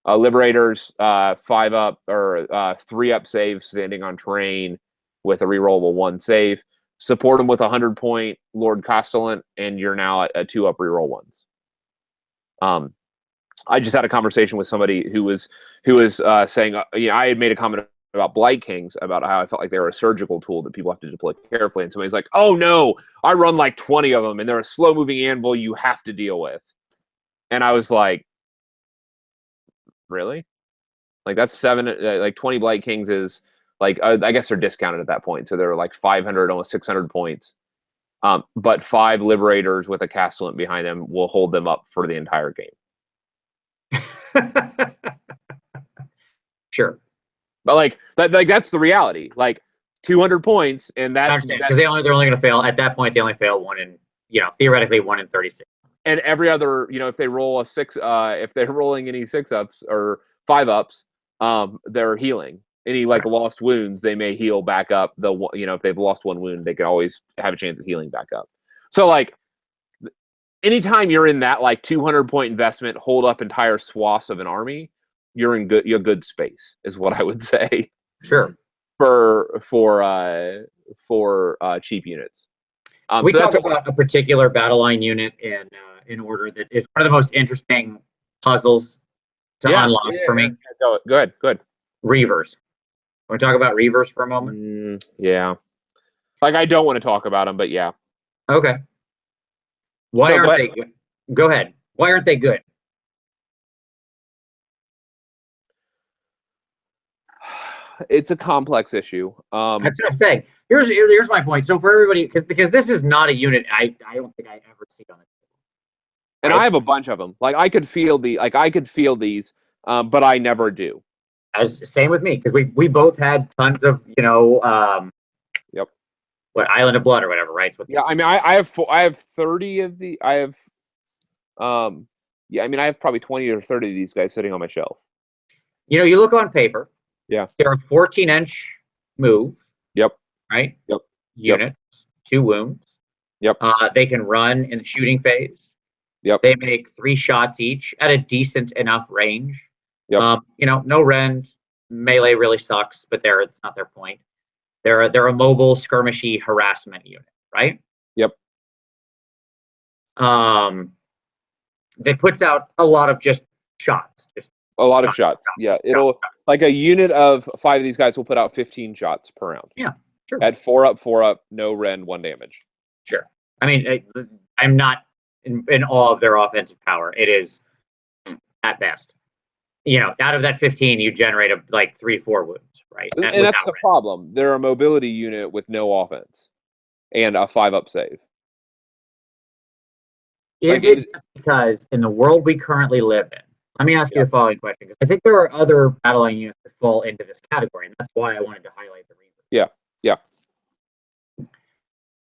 Liberators 5 up or 3 up save standing on terrain with a rerollable 1 save. Support them with 100-point Lord Castellan, and you're now at 2 up reroll 1s. I just had a conversation with somebody who was saying, I had made a comment about Blight Kings, about how I felt like they were a surgical tool that people have to deploy carefully, and somebody's like, "Oh no, I run like 20 of them, and they're a slow-moving anvil you have to deal with." And I was like, "Really? Like that's 20 Blight Kings is." I guess they're discounted at that point, so they're like 500, almost 600 points. But 5 Liberators with a Castellan behind them will hold them up for the entire game. Sure, but that's the reality. 200 points, and that because they're only going to fail at that point. They only fail 1 in theoretically 1 in 36. And every other if they roll a 6, if they're rolling any 6 ups or 5 ups, they're healing. Any lost wounds, they may heal back up. If they've lost 1 wound, they can always have a chance of healing back up. So anytime you're in that 200-point investment, hold up entire swaths of an army, you're in good space, is what I would say. Sure. For cheap units. We talk about a particular Battleline unit in order that is one of the most interesting puzzles to unlock for me. Go ahead. Reavers. Want to talk about Reavers for a moment? Yeah. I don't want to talk about them, but yeah. Okay. Why aren't they good? Go ahead. Why aren't they good? It's a complex issue. That's what I'm saying. Here's my point. So for everybody, because this is not a unit I don't think I ever see on it. And I have a bunch of them. I could feel these, but I never do. Same with me, because we both had tons of Yep. What, Island of Blood or whatever, right? Yeah, I mean, I have 30 of the. I have I have probably 20 or 30 of these guys sitting on my shelf. You look on paper. Yeah. They're a 14-inch move. Yep. Right. Yep. Units, 2 wounds. Yep. They can run in the shooting phase. Yep. They make 3 shots each at a decent enough range. Yep. No rend. Melee really sucks, but it's not their point. They're a mobile skirmishy harassment unit, right? Yep. That puts out a lot of just shots. A lot of shots. Yeah, it'll a unit of 5 of these guys will put out 15 shots per round. Yeah, sure. At 4 up, no rend, 1 damage. Sure. I mean, I'm not in awe of their offensive power. It is at best. Out of that 15, you generate 3-4 wounds, right? And that's the problem. They're a mobility unit with no offense and a 5 up save. Is it just because in the world we currently live in? Let me ask you the following question, because I think there are other Battleline units that fall into this category, and that's why I wanted to highlight the Reaver. Yeah.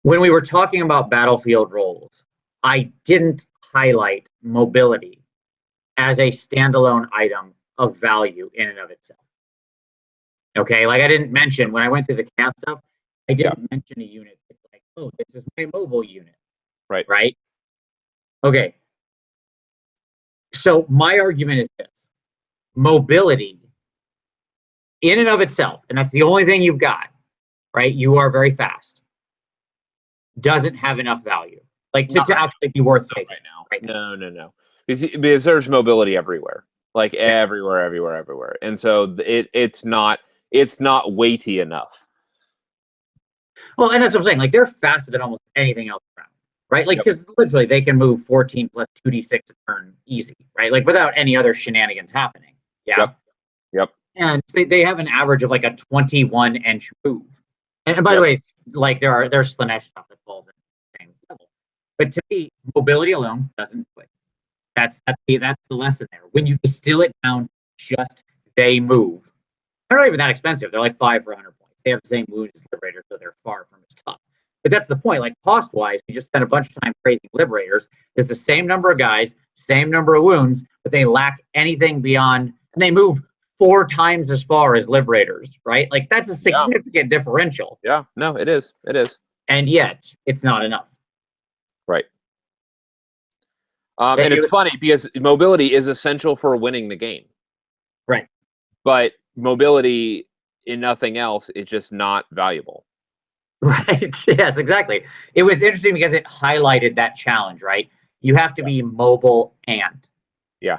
When we were talking about battlefield roles, I didn't highlight mobility as a standalone item of value in and of itself. Okay, I didn't mention, when I went through the camp stuff, I didn't mention a unit that oh, this is my mobile unit. Right. Right? Okay. So my argument is this. Mobility in and of itself, and that's the only thing you've got, right? You are very fast. Doesn't have enough value. Like to actually be worth taking right now. Right now. No. Because there's mobility everywhere. Like everywhere. And so it's not weighty enough. Well, and that's what I'm saying. Like they're faster than almost anything else around. Right? Like because literally they can move 14 plus 2d6 a turn easy, right? Like without any other shenanigans happening. Yeah. Yep. And they have an average of like a 21-inch move. And by the way, like there's Slanesh stuff that falls in the same level. But to me, mobility alone doesn't do it. That's the lesson there. When you distill it down, just they move. They're not even that expensive. They're like 5 for 100 points. They have the same wounds as Liberators, so they're far from as tough. But that's the point. Like cost-wise, you just spend a bunch of time praising Liberators. There's the same number of guys, same number of wounds, but they lack anything beyond, and they move 4 times as far as Liberators, right? Like that's a significant differential. Yeah, no, it is. And yet, it's not enough. Right. And it's funny because mobility is essential for winning the game. Right. But mobility in nothing else is just not valuable. Right. Yes, exactly. It was interesting because it highlighted that challenge, right? You have to be mobile and. Yeah.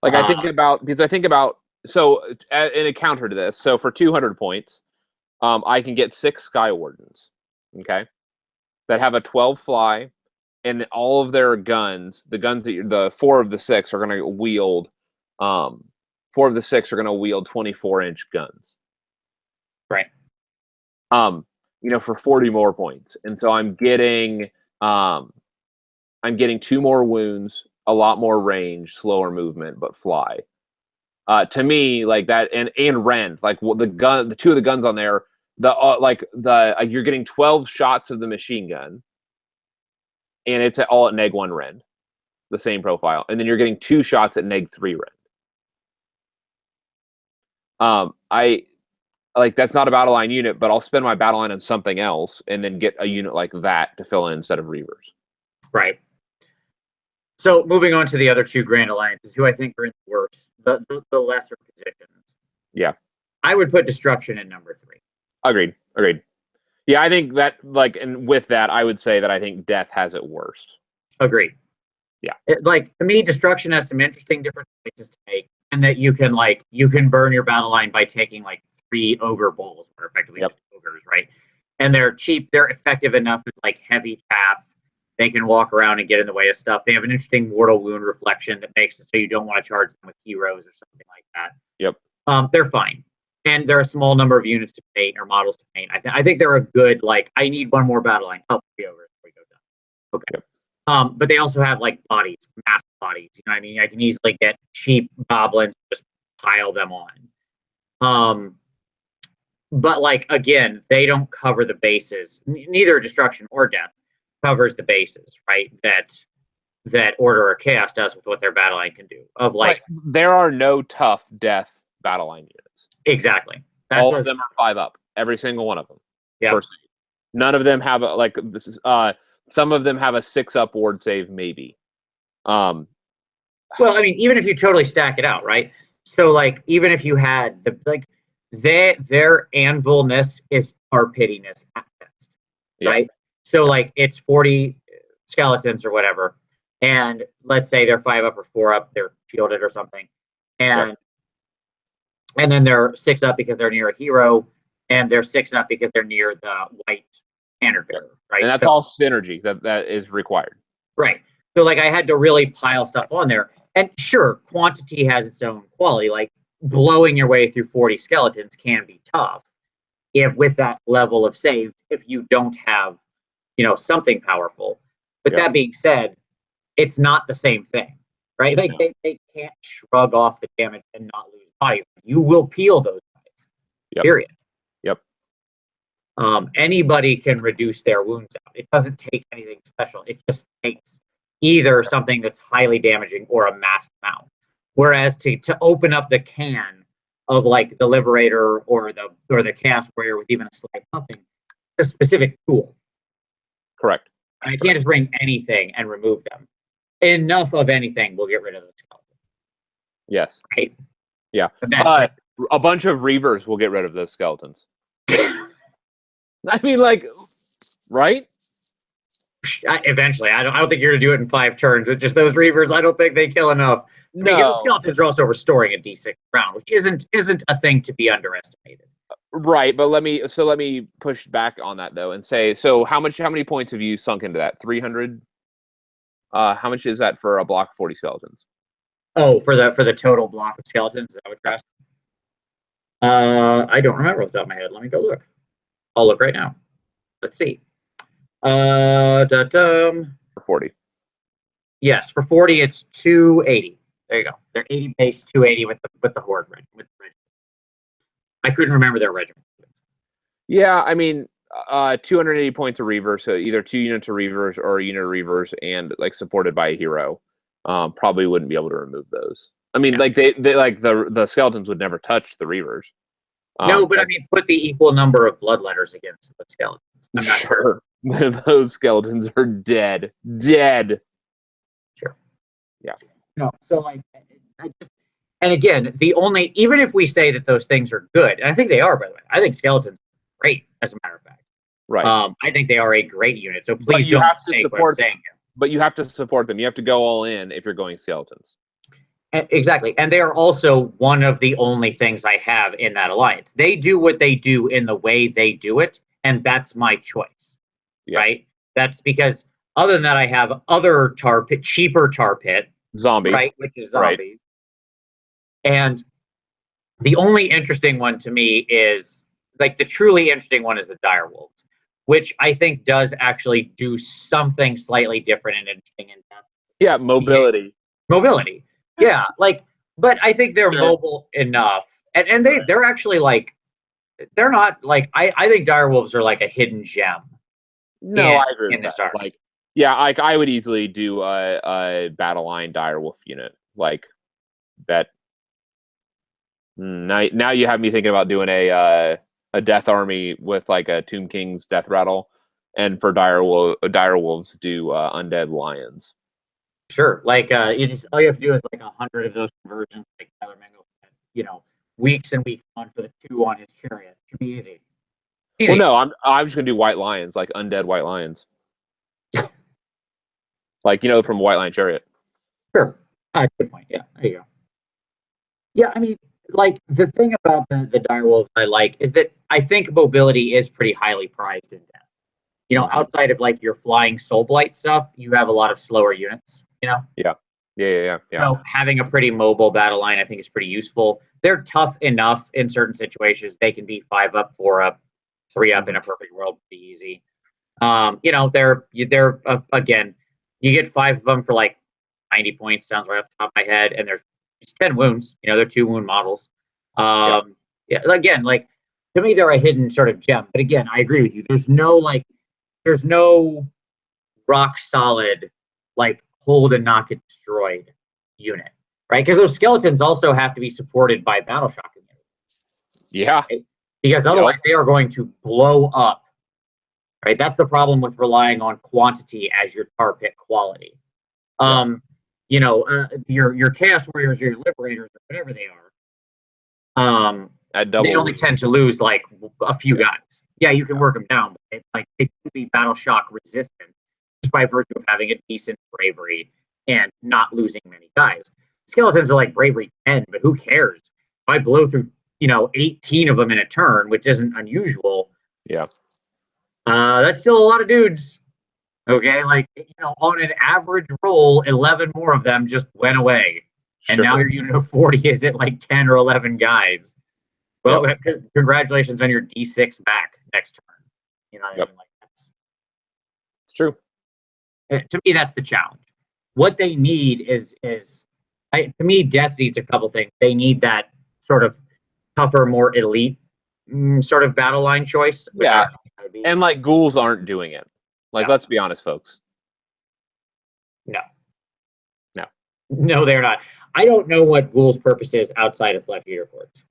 Like I think about so in a counter to this. So for 200 points, I can get 6 Sky Wardens, okay, that have a 12 fly, and all of their guns, the 4 of the 6 are going to wield, 4 of the 6 are going to wield 24-inch guns. Right. For 40 more points, and so I'm getting 2 more wounds, a lot more range, slower movement, but fly. To me, like that, and rend, like the 2 of the guns on there, you're getting 12 shots of the machine gun, and it's all at -1 rend, the same profile, and then you're getting 2 shots at -3 rend. That's not a battle line unit, but I'll spend my battle line on something else and then get a unit like that to fill in instead of Reavers. Right. So moving on to the other 2 Grand Alliances, who I think are in the worst, the lesser positions. Yeah. I would put Destruction in number 3. Agreed. Yeah, I think that, and with that, I would say that I think Death has it worst. Agreed. Yeah. To me, Destruction has some interesting different choices to make, and that you can burn your battle line by taking 3 ogre bowls, or effectively just ogres, right? And they're cheap. They're effective enough. It's like heavy chaff. They can walk around and get in the way of stuff. They have an interesting mortal wound reflection that makes it so you don't want to charge them with heroes or something like that. Yep. They're fine. And there are a small number of units to paint or models to paint. I think they're a good, I need 1 more battle line. Oh, 3 ogres. We go down. Okay. Yep. But they also have bodies, mass bodies. You know what I mean? I can easily get cheap goblins, just pile them on. But again, they don't cover the bases. Neither Destruction or Death covers the bases, right? That Order or Chaos does with what their battle line can do. There are no tough Death battle line units. Exactly. All of them are 5 up. Every single one of them. Yeah. None of them have some of them have a 6 up ward save, maybe. Well, I mean, even if you totally stack it out, right? So even if you had their anvilness is our pittiness at best, right? So it's 40 skeletons or whatever, and let's say they're 5 up or 4 up, they're shielded or something, and then they're 6 up because they're near a hero, and they're 6 up because they're near the white standard bearer, right? And that's all synergy that is required. Right. So I had to really pile stuff on there, and sure, quantity has its own quality. Blowing your way through 40 skeletons can be tough with that level of save if you don't have something powerful. But that being said, it's not the same thing, right? They can't shrug off the damage and not lose bodies. You will peel those guys. Period. Yep. Anybody can reduce their wounds out. It doesn't take anything special. It just takes either something that's highly damaging or a mass amount. Whereas to open up the can of the Liberator or the Chaos Warrior with even a slight buffing, a specific tool. Correct. I can't just bring anything and remove them. Enough of anything will get rid of the skeleton. Yes. Right? Yeah. That's a bunch of Reavers will get rid of those skeletons. I mean, like, right? Eventually, I don't think you're gonna do it in 5 turns. It's just those Reavers. I don't think they kill enough. No. Because the skeletons are also restoring a D6 round, which isn't a thing to be underestimated. Right, but let me push back on that though and say, so how many points have you sunk into that? 300? How much is that for a block of 40 skeletons? Oh, for the total block of skeletons, is that what you're asking? I don't remember off the top of my head. Let me go look. I'll look right now. Let's see. For 40. Yes, for 40 it's 280. There you go. They're 80 base, 280 with the horde regiment. I couldn't remember their regiment. Yeah, I mean, 280 points of Reavers, so either 2 units of Reavers or a unit of Reavers, and like supported by a hero. Probably wouldn't be able to remove those. I mean, like they like the skeletons would never touch the Reavers. No, but I mean, put the equal number of bloodletters against the skeletons. I'm not sure. Those skeletons are dead. Dead. Sure. Yeah. No, so like, and again, even if we say that those things are good, and I think they are, by the way, I think skeletons are great, as a matter of fact. Right. I think they are a great unit. So please don't mistake what I'm saying here. But you have to support them. You have to go all in if you're going skeletons. Exactly. And they are also one of the only things I have in that alliance. They do what they do in the way they do it, and that's my choice. Yes. Right? That's because other than that, I have other cheaper tar pit. Zombie. Right, which is zombies. Right. And the only interesting one to me is, like, the truly interesting one is the dire wolves, which I think does actually do something slightly different and interesting in depth. Yeah, mobility. Mobility. Yeah, like, but I think they're mobile enough, and they're actually like, they're not like, I think direwolves are like a hidden gem. No, I agree with that. Like, yeah, like I would easily do a Battleline direwolf unit like that. Now you have me thinking about doing a death army with like a Tomb King's death rattle, and for direwolves do undead lions. Sure, like all you have to do is like 100 of those conversions, like Tyler Mango, weeks and weeks on for the 2 on his chariot. Should be easy. Well, no, I'm just gonna do white lions, like undead white lions, like from White Lion Chariot. Sure, good point. Yeah, there you go. Yeah, I mean, like the thing about the direwolves I like is that I think mobility is pretty highly prized in death. Outside of like your flying soul blight stuff, you have a lot of slower units. Yeah. So having a pretty mobile battle line, I think, is pretty useful. They're tough enough in certain situations. They can be 5 up, 4 up, 3 up in a perfect world, pretty easy. They're again, you get 5 of them for like 90 points. Sounds right off the top of my head, and there's 10 wounds. They're 2 wound models. Yeah, again, like to me, they're a hidden sort of gem. But again, I agree with you. There's no rock solid like hold and not get destroyed unit, right? Because those skeletons also have to be supported by battle shock immunity. Yeah. Right? Because otherwise they are going to blow up. Right? That's the problem with relying on quantity as your tar pit quality. Your Chaos Warriors, your Liberators, or whatever they are, they only tend to lose like a few guys. Yeah, you can work them down, but they can be battle shock resistant just by virtue of having a decent bravery and not losing many guys. Skeletons are like bravery 10, but who cares? If I blow through 18 of them in a turn, which isn't unusual. Yeah. That's still a lot of dudes. Okay, like on an average roll, 11 more of them just went away, and now your unit of 40 is at like 10 or 11 guys. Well, congratulations on your D6 back next turn. What I mean? Like it's true. To me, that's the challenge. What they need is to me, death needs a couple things. They need that sort of tougher, more elite sort of battle line choice. Yeah, and like ghouls aren't doing it. Like, let's be honest, folks. No, they're not. I don't know what ghouls' purpose is outside of Flesh Eater Courts.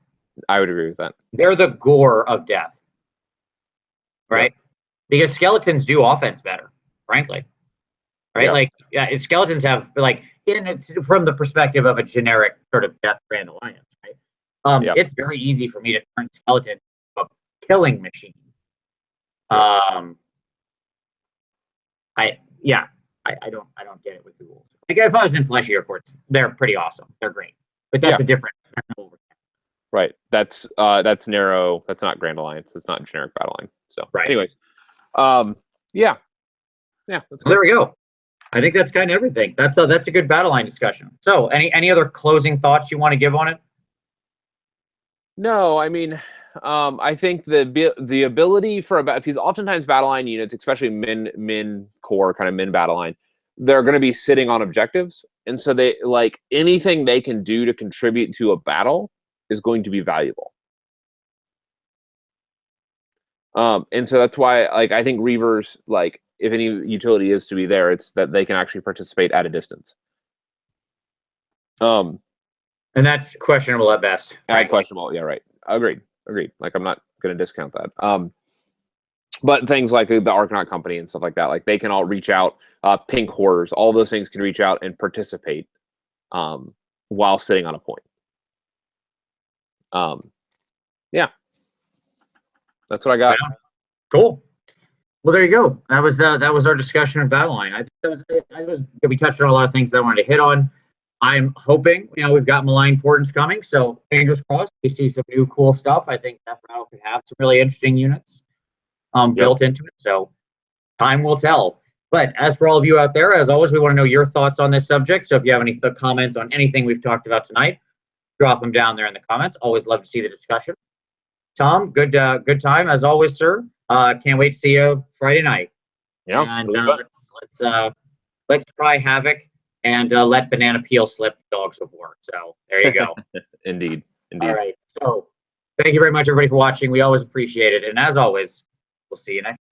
I would agree with that. They're the gore of death, right? because skeletons do offense better, frankly. Right? Yeah. Like, yeah, skeletons have, like, from the perspective of a generic sort of Death Grand Alliance, right? Yeah. It's very easy for me to turn skeleton into a killing machine. Yeah. I don't get it with the rules. Like, if I was in fleshy airports, they're pretty awesome. They're great. But that's a different. Right. That's narrow. That's not Grand Alliance. It's not generic Battleline. So, anyways, yeah, that's good. There we go. I think that's kind of everything. That's a good Battleline discussion. So, any other closing thoughts you want to give on it? No, I mean, I think the ability for because oftentimes Battleline units, especially min core kind of min Battleline, they're going to be sitting on objectives, and so they like anything they can do to contribute to a battle is going to be valuable. And so that's why, like, I think Reavers, like, if any utility is to be there, it's that they can actually participate at a distance. And that's questionable at best. Right? Questionable, yeah, right. Agreed. Like, I'm not going to discount that. But things like the Arcanaut Company and stuff like that, like, they can all reach out. Pink Horrors, all those things can reach out and participate while sitting on a point. Yeah. That's what I got. Cool. Well, there you go. That was our discussion of Battleline. I think we touched on a lot of things that I wanted to hit on. I'm hoping, we've got Malign Portents coming, so fingers crossed we see some new cool stuff. I think Death Rattle could have some really interesting units built into it. So time will tell. But as for all of you out there, as always, we want to know your thoughts on this subject. So if you have any comments on anything we've talked about tonight, drop them down there in the comments. Always love to see the discussion. Tom, good time as always, sir. Can't wait to see you Friday night. Yeah. And let's try Havoc and let Banana Peel slip the Dogs of War. So there you go. Indeed. All right. So thank you very much, everybody, for watching. We always appreciate it. And as always, we'll see you next time.